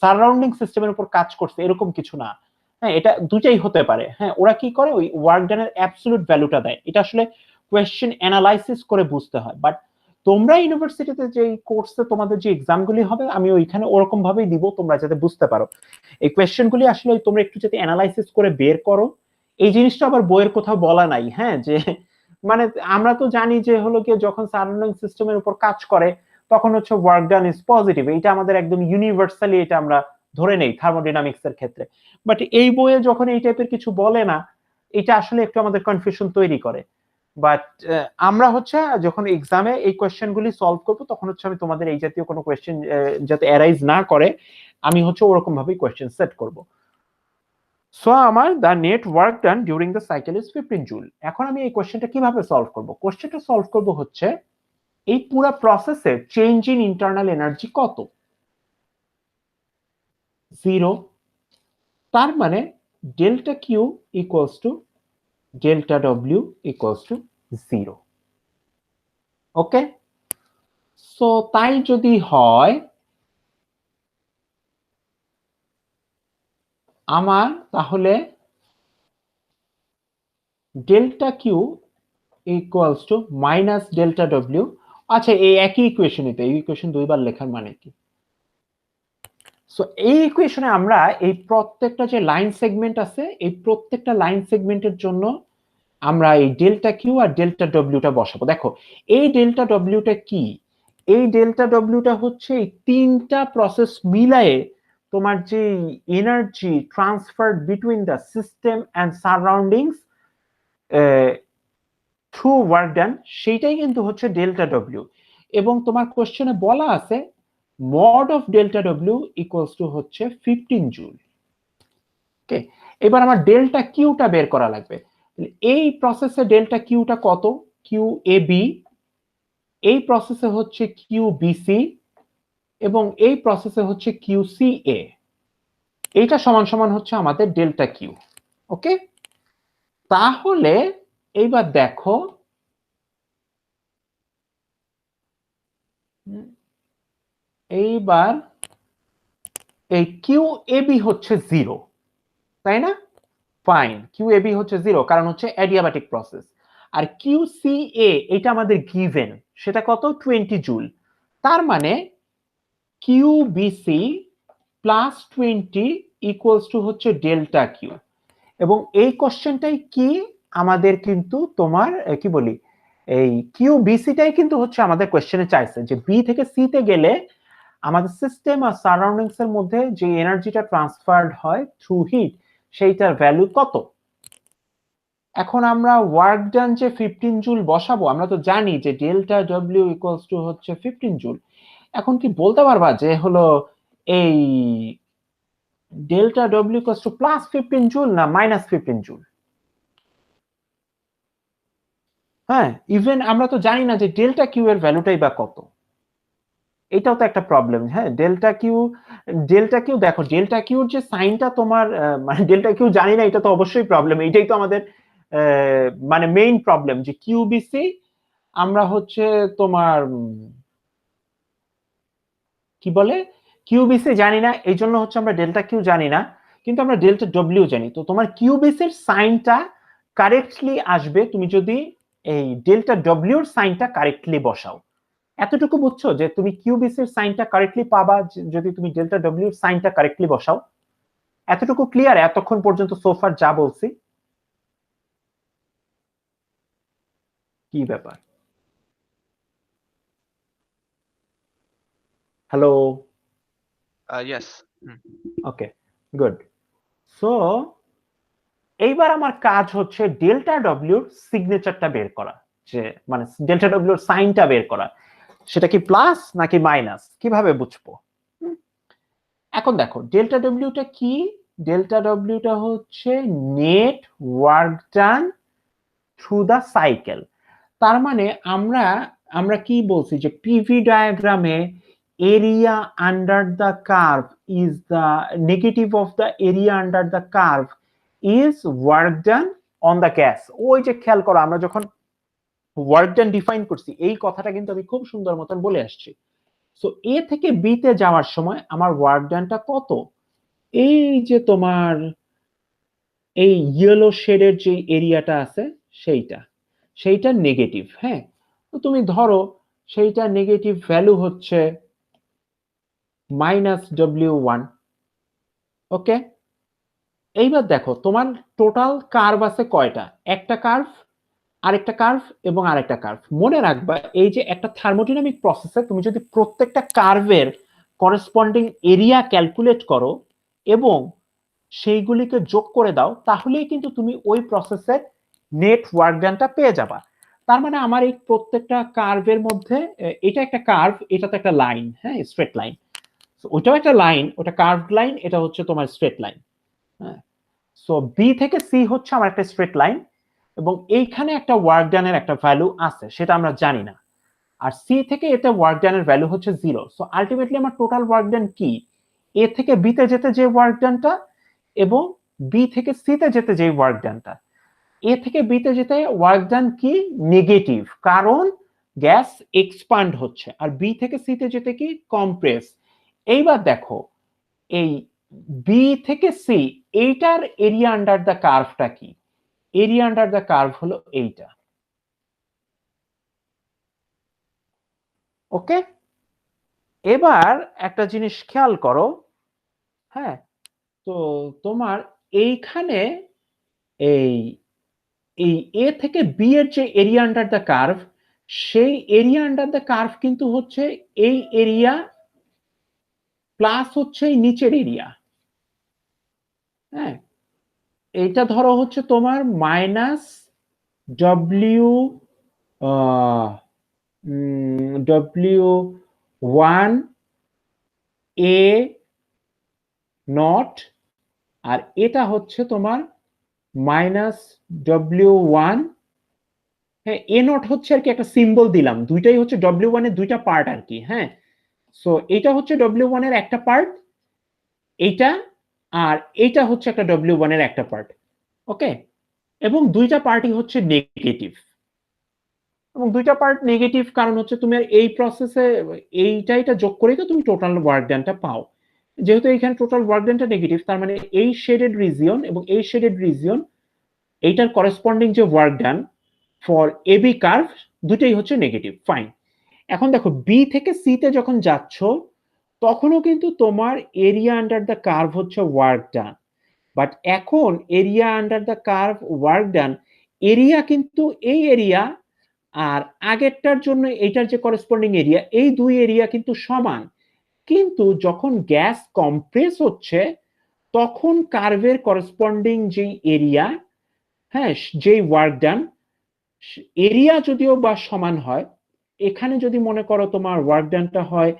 সারাউন্ডিং সিস্টেমের উপর কাজ করছে এরকম কিছু না। হ্যাঁ, এটা দুটাই হতে পারে। হ্যাঁ, ওরা কি করে ওই ওয়ার্ক ডানের অ্যাবসলিউট ভ্যালুটা দেয়, এটা আসলে কোয়েশ্চেন অ্যানালাইসিস করে বুঝতে হয়। বাট তোমরা ইউনিভার্সিটিতে যে কোর্সে তোমাদের যে এক্সামগুলি হবে আমি ওইখানে ওরকম ভাবেই দিব, তোমরা যাতে বুঝতে পারো এই কোয়েশ্চেনগুলি আসলে তোমরা একটু যাতে অ্যানালাইসিস করে বের করো। এই জিনিসটা আবার বইয়ের কোথাও বলা নাই। হ্যাঁ, যে মানে আমরা তো জানি যে হলো কি যখন সারাউন্ডিং সিস্টেমের উপর কাজ করে তখন হচ্ছে ওয়ার্ক ডান ইজ পজিটিভ, এটা আমাদের একদম ইউনিভার্সালি এটা আমরা ধরে নেই থার্মোডাইনামিক্স এর ক্ষেত্রে। বাট এই বইয়ে যখন এই টাইপের কিছু বলে না, এটা আসলে একটু আমাদের কনফিউশন তৈরি করে। বাট আমরা হচ্ছে যখন এক্সামে এই কোয়েশ্চেনগুলি সলভ করবো তখন হচ্ছে আমি তোমাদের এই জাতীয় কোনো কোয়েশ্চেন যাতে অ্যারাইজ না করে আমি হচ্ছে ওরকম ভাবেই কোয়েশ্চেন সেট করব। সো আমার the net work done during the cycle is 15 joule. এখন আমি এই কোয়েশ্চেনটা কিভাবে সলভ করব? কোয়েশ্চেনটা সলভ করব হচ্ছে এই পুরো প্রসেসে চেঞ্জ ইন ইন্টারনাল এনার্জি কত? 0। তার মানে delta Q equals to delta W equals to 0। Okay, so তাই যদি হয় আমার তাহলে delta Q equals to minus delta W. আচ্ছা, এই একই ইকুয়েশনই তো, এই ইকুয়েশন দুইবার লেখার মানে কি? সো এই ইকুয়েশনে আমরা এই প্রত্যেকটা যে লাইন সেগমেন্ট আছে এই প্রত্যেকটা লাইন সেগমেন্টের জন্য আমরা এই ডেল্টা কিউ আর ডেল্টা ডব্লিউটা বসাবো। দেখো এই ডেল্টা ডব্লিউটা কি? এই ডেল্টা ডব্লিউটা হচ্ছে এই তিনটা প্রসেস মিলায়ে তোমার যে energy transferred between the system and surroundings through work done, সেইটাই কিন্তু হচ্ছে ডেল্টা ডব্লিউ। এবং তোমার কোশ্চেনে বলা আছে mod of delta W equals to হচ্ছে 15 জুল। ওকে, এবার আমার ডেল্টা কিউটা বের করা লাগবে। এই প্রসেসে ডেল্টা কিউটা কত? কিউ এ বি, এই প্রসেসে হচ্ছে কিউ বিসি এবং এই প্রসেসে হচ্ছে কিউ সি এ। এইটা সমান সমান হচ্ছে আমাদের ডেল্টা কিউ। ওকে, তাহলে এইবার দেখো এইবার এই কিউ এ বি হচ্ছে 0, তাই না? ফাইন, কিউ এ বি হচ্ছে 0 কারণ হচ্ছে অ্যাডিয়াবাটিক প্রসেস। আর কিউ সি এ এটা আমাদের গিভেন, সেটা কত? 20 জুল। তার মানে Q BC plus 20 equals to হচ্ছে ডেল্টা কিউ। এবং এই কোশ্চেনটাই কি আমাদের কিন্তু তোমার কি বলি এই কিউ বিসিটাই কিন্তু হচ্ছে আমাদের কোশ্চেনে চাইছে যে বি থেকে সি তে গেলে আমাদের সিস্টেম আর সারাউন্ডিংস এর মধ্যে যে এনার্জিটা ট্রান্সফারড হয় থ্রু হিট সেইটার ভ্যালু কত। এখন আমরা ওয়ার্ক ডান যে 15 জুল বসাবো, আমরা তো জানি যে ডেল্টা ডব্লিউ ইকুয়ালস টু হচ্ছে 15 জুল। এখন কি বলতে পারবা যে হলো এই delta W equals two plus 15 joule না মাইনাস 15 জুল? হ্যাঁ, ইভেন আমরা তো জানি না যে ডেল্টা কিউ এর ভ্যালুটাই বা কত। এটাও তো একটা প্রবলেম। হ্যাঁ, ডেল্টা কিউ দেখো, ডেল্টা কিউর যে সাইনটা তোমার মানে ডেল্টা কিউ জানি না, এটা তো অবশ্যই প্রবলেম। এটাই তো আমাদের মানে মেইন প্রবলেম, যে কিউবিসি আমরা হচ্ছে তোমার কি বলে কিউবিসি জানি না, এই জন্য হচ্ছে আমরা ডেল্টা কিউ জানি না, কিন্তু আমরা ডেল্টা ডব্লিউ জানি। তো তোমার কিউবিসির সাইনটা কারেক্টলি আসবে তুমি যদি এই ডেল্টা ডব্লিউর সাইনটা কারেক্টলি বসাও। এতটুকু বুঝছো যে তুমি কিউবিসির সাইনটা কারেক্টলি পাবা যদি তুমি ডেল্টা ডব্লিউর সাইনটা কারেক্টলি বসাও? এতটুকু ক্লিয়ার এতক্ষণ পর্যন্ত সোফার যা বলছি? কি ব্যাপার? হ্যালো? ইয়েস। ওকে, গুড। সো এইবার আমার কাজ হচ্ছে ডেল্টা ডব্লিউর সিগনেচারটা বের করা, যে মানে ডেল্টা ডব্লিউর সাইনটা বের করা, সেটা কি প্লাস নাকি মাইনাস, কিভাবে বুঝবো? এখন দেখো ডেল্টা ডব্লিউটা কি, ডেল্টা ডব্লিউটা হচ্ছে net work done through the cycle. তার মানে আমরা আমরা কি বলছি যে পিভি ডায়াগ্রামে area under the curve is the negative of the area under the curve is work done on the gas. ওই যে খেয়াল করো, আমরা যখন ওয়ার্ক ডান ডিফাইন করছি এই কথাটা কিন্তু আমি খুব সুন্দর মতন বলে আসছি। সো এ থেকে বি তে যাওয়ার সময় আমার ওয়ার্ক ডানটা কত? এই যে তোমার এই ইয়েলো শেডের যে এরিয়াটা আছে সেইটা নেগেটিভ। হ্যাঁ, তো তুমি ধরো সেইটা নেগেটিভ ভ্যালু হচ্ছে -W1। ওকে, এইবার দেখো তোমার টোটাল কার্ভ আছে কয়টা? একটা কার্ভ, আরেকটা কার্ভ এবং আরেকটা কার্ভ। মনে রাখবা এই যে একটা থার্মোডাইনামিক প্রসেসে তুমি যদি প্রত্যেকটা কার্ভের করেসপন্ডিং এরিয়া ক্যালকুলেট করো এবং সেইগুলিকে যোগ করে দাও, তাহলেই কিন্তু তুমি ওই প্রসেসের নেট ওয়ার্ক ডানটা পেয়ে যাবা। তার মানে আমার এই প্রত্যেকটা কার্ভের মধ্যে এটা একটা কার্ভ, এটা তো একটা লাইন, হ্যাঁ, স্ট্রেট লাইন। ওইটাও একটা লাইন, ওটা কার্ভড লাইন, এটা হচ্ছে তোমার স্ট্রেট লাইন। হ্যাঁ, সো বি থেকে সি হচ্ছে আমার একটা স্ট্রেট লাইন, এবং এইখানে একটা ওয়ার্ক ডানের একটা ভ্যালু আছে, সেটা আমরা জানি না। আর সি থেকে এটা ওয়ার্ক ডানের ভ্যালু হচ্ছে 0। সো আলটিমেটলি আমার টোটাল ওয়ার্ক ডান কি? এ থেকে বি তে যেতে যে ওয়ার্ক ডানটা এবং বি থেকে সি তে যেতে যে ওয়ার্ক ডানটা। এ থেকে বি তে যেতে ওয়ার্ক ডান কি? নেগেটিভ, কারণ গ্যাস এক্সপান্ড হচ্ছে। আর বি থেকে সি তে যেতে কি? কম্প্রেস। এইবার দেখো এই বি থেকে সি এইটার এরিয়া আন্ডার দ্য কার্ভটা কি? এরিয়া আন্ডার দ্য কার্ভ হলো এইটা। ওকে, এবার একটা জিনিস খেয়াল করো। হ্যাঁ, তো তোমার এইখানে এই এই এ থেকে বি এর যে এরিয়া আন্ডার দ্য কার্ভ, সেই এরিয়া আন্ডার দ্য কার্ভ কিন্তু হচ্ছে এই এরিয়া প্লাস হচ্ছে এই নিচের এরিয়া। হ্যাঁ, এইটা ধরো হচ্ছে তোমার মাইনাস ডব্লিউ W1 এ নট, আর এটা হচ্ছে তোমার -W1। হ্যাঁ, এ নট হচ্ছে আর কি একটা সিম্বল দিলাম, দুইটাই হচ্ছে W1 এর দুইটা পার্ট আর কি। হ্যাঁ, সো এটা হচ্ছে W1 এর একটা পার্ট, এইটা, আর এইটা হচ্ছে একটা W1 এর একটা পার্ট। ওকে, এবং দুইটা পার্টই হচ্ছে নেগেটিভ, এবং দুইটা পার্ট নেগেটিভ কারণ হচ্ছে তুমি এই প্রসেসে এইটা যোগ করেই তো তুমি টোটাল ওয়ার্ক ডানটা পাও। যেহেতু এইখানে টোটাল ওয়ার্ক ডানটা নেগেটিভ, তার মানে এই শেডেড রিজিয়ন এবং এই শেডেড রিজিয়ন এইটার করেসপন্ডিং যে work done for A B curve দুটেই হচ্ছে নেগেটিভ। ফাইন, এখন দেখো বি থেকে সি তে যখন যাচ্ছ তখনও কিন্তু তোমার এরিয়া আন্ডার দ্য কার্ভ হচ্ছে ওয়ার্ক ডান, বাট এখন area under the curve work done area কিন্তু এই এরিয়া আর আগেরটার জন্য এইটার যে করেসপন্ডিং এরিয়া, এই দুই এরিয়া কিন্তু সমান। কিন্তু যখন গ্যাস কম্প্রেস হচ্ছে তখন কার্ভের করেসপন্ডিং যে এরিয়া, হ্যাঁ, যেই ওয়ার্ক ডান, এরিয়া যদিও বা সমান হয়, এখানে যদি মনে করো তোমার ওয়ার্ক ডানটা হয়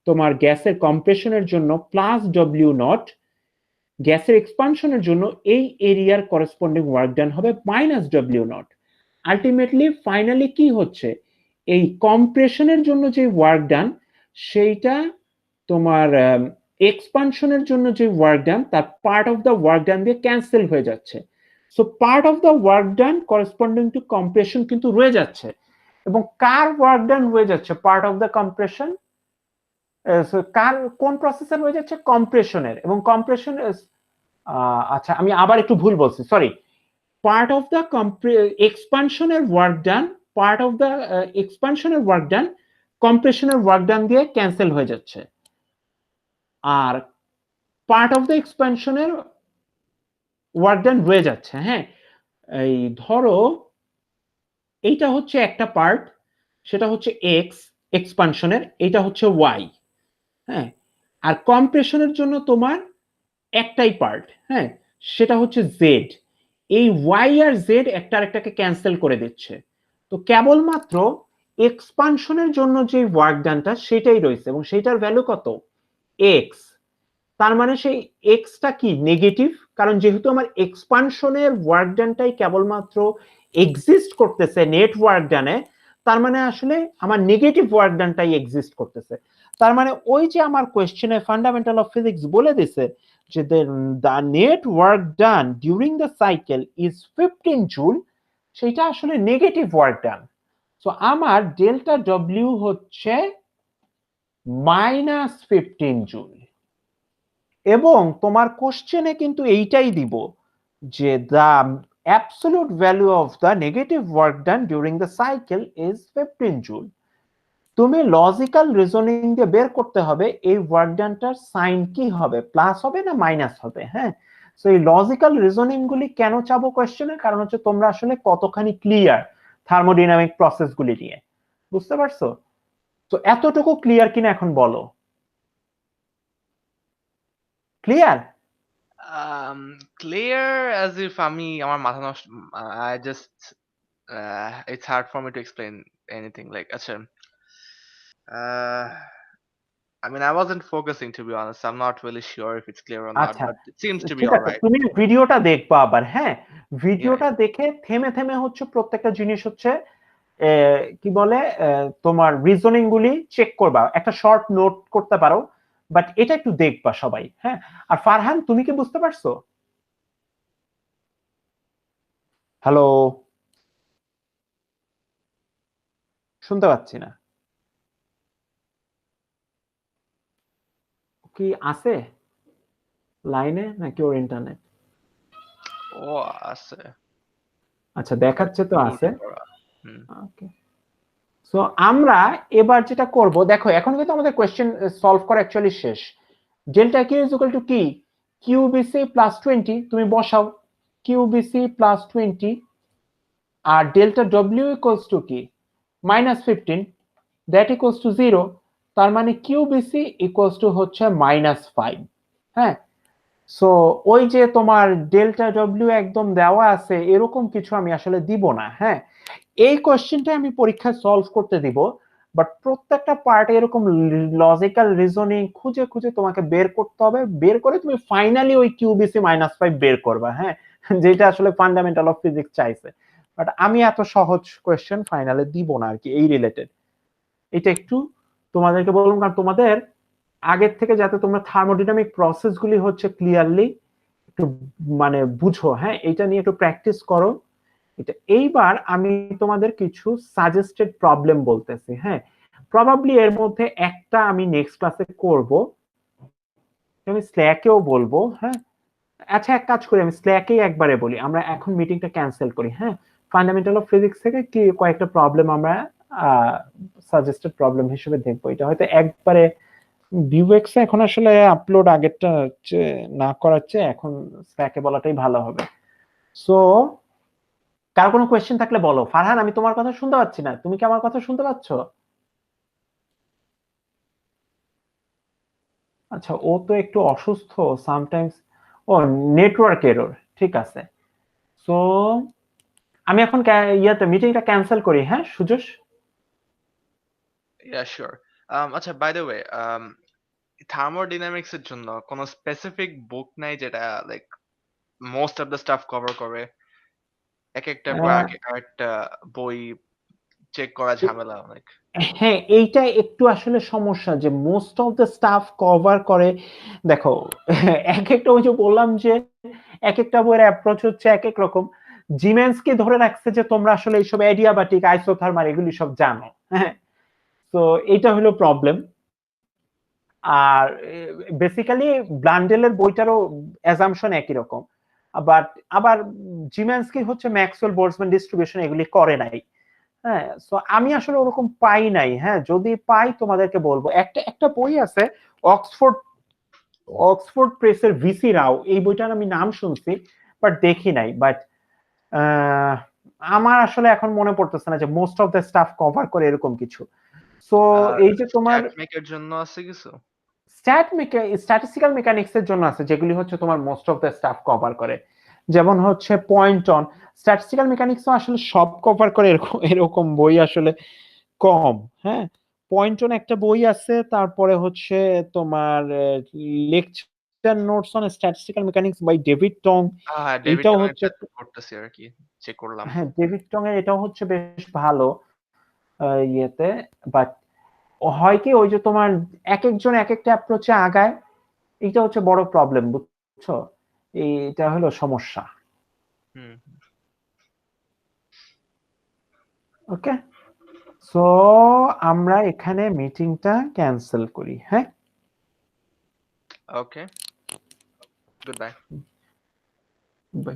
তোমার গ্যাসের কম্প্রেশনের জন্য +W0, গ্যাসের এক্সপানশনের জন্য এই এরিয়ার করেসপন্ডিং ওয়ার্ক ডান হবে minus W not. Ultimately finally কি হচ্ছে, এই কম্প্রেশনের জন্য যে ওয়ার্ক ডান সেইটা তোমার এক্সপানশনের জন্য যে ওয়ার্ক ডান তার part of the work done দিয়ে ক্যান্সেল হয়ে যাচ্ছে। So part of the work done corresponding to compression কিন্তু রয়ে যাচ্ছে, এবং কার ওয়ার্ক ডান হয়ে যাচ্ছে পার্ট অফ দ্য কম্প্রেশন, কার কোন প্রসেসর হয়ে যাচ্ছে, কম্প্রেশনের। এবং কম্প্রেশন আচ্ছা আমি আবার একটু ভুল বলছি, সরি, পার্ট অফ দ্য এক্সপানশনের work done, part of the এক্সপানশনের ওয়ার্ক ডান কম্প্রেশনের ওয়ার্ক ডান দিয়ে ক্যান্সেল হয়ে যাচ্ছে, আর পার্ট অফ দ্য এক্সপানশনের ওয়ার্ক ডান রয়ে যাচ্ছে। হ্যাঁ, এই ধরো এইটা হচ্ছে একটা পার্ট, সেটা হচ্ছে এক্স এক্সপানশনের, এটা হচ্ছে ওয়াই। হ্যাঁ, আর কম্প্রেশনের জন্য তোমার একটাই পার্ট, হ্যাঁ, সেটা হচ্ছে জেড। এই ওয়াই আর জেড একটা আরেকটাকে ক্যান্সেল করে দিচ্ছে, তো কেবলমাত্র এক্সপানশনের জন্য যে ওয়ার্ক ডানটা সেটাই রয়েছে, এবং সেটার ভ্যালু কত, এক্স। তার মানে সেই এক্সটা কি নেগেটিভ, কারণ যেহেতু আমার এক্সপানশনের ওয়ার্ক ডানটাই কেবলমাত্র এক্সিস্ট করতেছে নেট ওয়ার্ক ডানে, তার মানে আসলে আমার নেগেটিভ ওয়ার্ক ডানটাই এক্সিস্ট করতেছে। তার মানে ওই যে আমার কোয়েশ্চেনে ফান্ডামেন্টাল অফ ফিজিক্স বলে দিছে যে the net work done during the cycle is 15 joule, সেটা আসলে নেগেটিভ ওয়ার্ক ডান। সো আমার ডেল্টা ডব্লিউ হচ্ছে -15 জুল। এবং তোমার কোশ্চেনে কিন্তু এইটাই দিব যে the absolute value of the negative work done during the cycle is 15 joule. তুমি লজিক্যাল রিজনিং দিয়ে বের করতে হবে এই ওয়ার্ক ডানটার সাইন কি হবে, প্লাস হবে না মাইনাস হবে। হ্যাঁ, সো এই লজিক্যাল রিজনিং গুলি কেন চাবো কোশ্চেনে, কারণ হচ্ছে তোমরা আসলে কতখানি ক্লিয়ার থার্মোডাইনামিক প্রসেস গুলি নিয়ে, বুঝতে পারছো? তো এতটুকু ক্লিয়ার কিনা এখন বলো, ক্লিয়ার? Clear as if আমি আমার মাথা নষ্ট, I just it's hard for me to explain anything like আচ্ছা I mean I wasn't focusing to be honest, I'm not really sure if it's clear or not, আচ্ছা but it seems to be ঠিক all আছে, right. তুমি ভিডিওটা দেখবা আবার। হ্যাঁ, ভিডিওটা Yeah. দেখে থেমে থেমে হচ্ছে প্রত্যেকটা জিনিস হচ্ছে কি বলে তোমার রিজনিং গুলি চেক করবা, একটা শর্ট নোট করতে পারো, বাট এটা একটু দেখবা সবাই। হ্যাঁ, আর ফারহান তুমি কি বুঝতে পারছো? হ্যালো, শুনতে পাচ্ছি না, কি আছে লাইনে নাকি ওর ইন্টারনেট? ও আছে, আচ্ছা দেখাচ্ছে তো আছে। হুম। ওকে, সো আমরা এবার যেটা করব, দেখো এখন কিন্তু আমাদের কোশ্চেন সলভ করা অ্যাকচুয়ালি শেষ। Delta q is equal to কি, কিউবিসি প্লাস 20, তুমি বসাও কিউবিসি প্লাস 20, আর ডেল্টা ডব্লিউ ইকুয়ালস টু কি, -15, দ্যাট ইকুয়ালস টু 0। তার মানে কিউবিসি ইকুয়ালস টু হচ্ছে -5। হ্যাঁ, সো ওই যে তোমার ডেল্টা ডব্লিউ একদম দেওয়া আছে এরকম কিছু আমি আসলে দিব না। হ্যাঁ, এই কোশ্চেনটা আমি পরীক্ষায় সলভ করতে দিব, বাট প্রত্যেকটা পার্টে এরকম লজিক্যাল রিজনিং খুঁজে খুঁজে তোমাকে বের করতে হবে, বের করে তুমি ফাইনালি ওই কিউবিসি -5 বের করবা। হ্যাঁ, যেটা আসলে ফান্ডামেন্টাল অফ ফিজিক্স চাইছে, বাট আমি এত সহজ কোশ্চেন ফাইনালে দিব না আর কি এই রিলেটেড। এটা একটু তোমাদেরকে বললাম কারণ তোমাদের আগের থেকে যাতে তোমরা থার্মোডাইনামিক প্রসেসগুলি হচ্ছে ক্লিয়ারলি একটু মানে বুঝো। হ্যাঁ, এটা নিয়ে একটু প্র্যাকটিস করো। এটা এইবার আমি তোমাদের কিছু সাজেস্টেড প্রবলেম বলতেছি। হ্যাঁ, প্রবাবলি এর মধ্যে একটা আমি নেক্সট ক্লাসে করব, আমি স্ল্যাকেও বলবো। হ্যাঁ, আচ্ছা এক কাজ করি, আমি স্ল্যাকেই একবারে বলি, আমরা এখন মিটিংটা ক্যান্সেল করি। হ্যাঁ, ফান্ডামেন্টাল অফ ফিজিক্স থেকে কি কয়েকটা প্রবলেম আমরা সাজেস্টেড প্রবলেম হিসেবে দেখবো। এটা হয়তো একবারে ভিউএক্স এখন আসলে আপলোড আগেরটা না করার চেয়ে এখন স্ল্যাকে বলাটাই ভালো হবে। সো কার কোনো কোয়েশ্চেন থাকলে বলো। ফারহান আমি তোমার কথা শুনতে পাচ্ছি না, তুমি কি আমার কথা শুনতে পাচ্ছ? আচ্ছা, ও তো একটু অসুস্থ সামটাইমস, ও নেটওয়ার্ক এরর, ঠিক আছে। সো আমি এখন ইয়াতে মিটিংটা ক্যান্সেল করি। হ্যাঁ সুজস? Yeah, sure. আচ্ছা, by the way, থার্মোডাইনামিক্স এর জন্য কোনো স্পেসিফিক বুক নাই যেটা like most of the staff cover করে? একেকটার পর আহ, আরেকটা বই চেক করা এ- ঝামেলা অনেক। হ্যাঁ, এইটা একটু আসলে সমস্যা যে most of the staff cover করে। দেখো, এক একটা, ওই যে বললাম যে এক একটা বইয়ের অ্যাপ্রোচ হচ্ছে এক এক রকম। জিমেন্সকে ধরে রাখছে যে তোমরা আসলে এইসব অ্যাডিয়াবাটিক, আইসোথার্মাল এগুলি সব জানো। হ্যাঁ, তো এইটা হলো প্রবলেম। আর বেসিক্যালি ব্লান্ডেলের বইটারও অ্যাজাম্পশন একই রকম। বাট আবার জিমেন্সকি হচ্ছে ম্যাক্সওয়েল বোল্টজম্যান ডিস্ট্রিবিউশন এগুলি করে নাই। হ্যাঁ, সো আমি আসলে ওরকম পাই নাই। হ্যাঁ, যদি পাই তোমাদেরকে বলবো। একটা একটা বই আছে, অক্সফোর্ড অক্সফোর্ড প্রেসের ভিসি রাও, এই বইটার আমি নাম শুনছি বাট দেখি নাই। বাট আমার আসলে এখন মনে পড়তেছে না যে most of the staff cover করে এরকম কিছু। সো আর এই যে তোমার স্ট্যাট মেকের জন্য আছে কিছু? স্ট্যাটিস্টিক্যাল মেকানিক্স এর জন্য আছে, যেগুলি হচ্ছে তোমার most of the staff cover করে। যেমন হচ্ছে পয়েন্ট অন। স্ট্যাটিস্টিক্যাল মেকানিক্স আসলে সব কভার করে এরকম এরকম বই আসলে কম। হ্যাঁ, পয়েন্ট অন একটা বই আছে, তারপরে হচ্ছে তোমার lecture notes on statistical mechanics by David Tong, হ্যাঁ, ডেভিড এইটাও টং হচ্ছে। এরটা করতেছি আরকি। চেক করলাম। হ্যাঁ, ডেভিড টং এর এটাও হচ্ছে বেশ ভালো ইয়েতে। বাট হয় কি, ওই যে তোমার এক একজন এক একটা অ্যাপ্রোচে আগায়, এটা হচ্ছে বড় প্রবলেম, বুঝছো? এটা হলো সমস্যা। হুম। ওকে, সো আমরা এখানে মিটিংটা ক্যান্সেল করি। হ্যাঁ, ওকে। Good bye. বাই।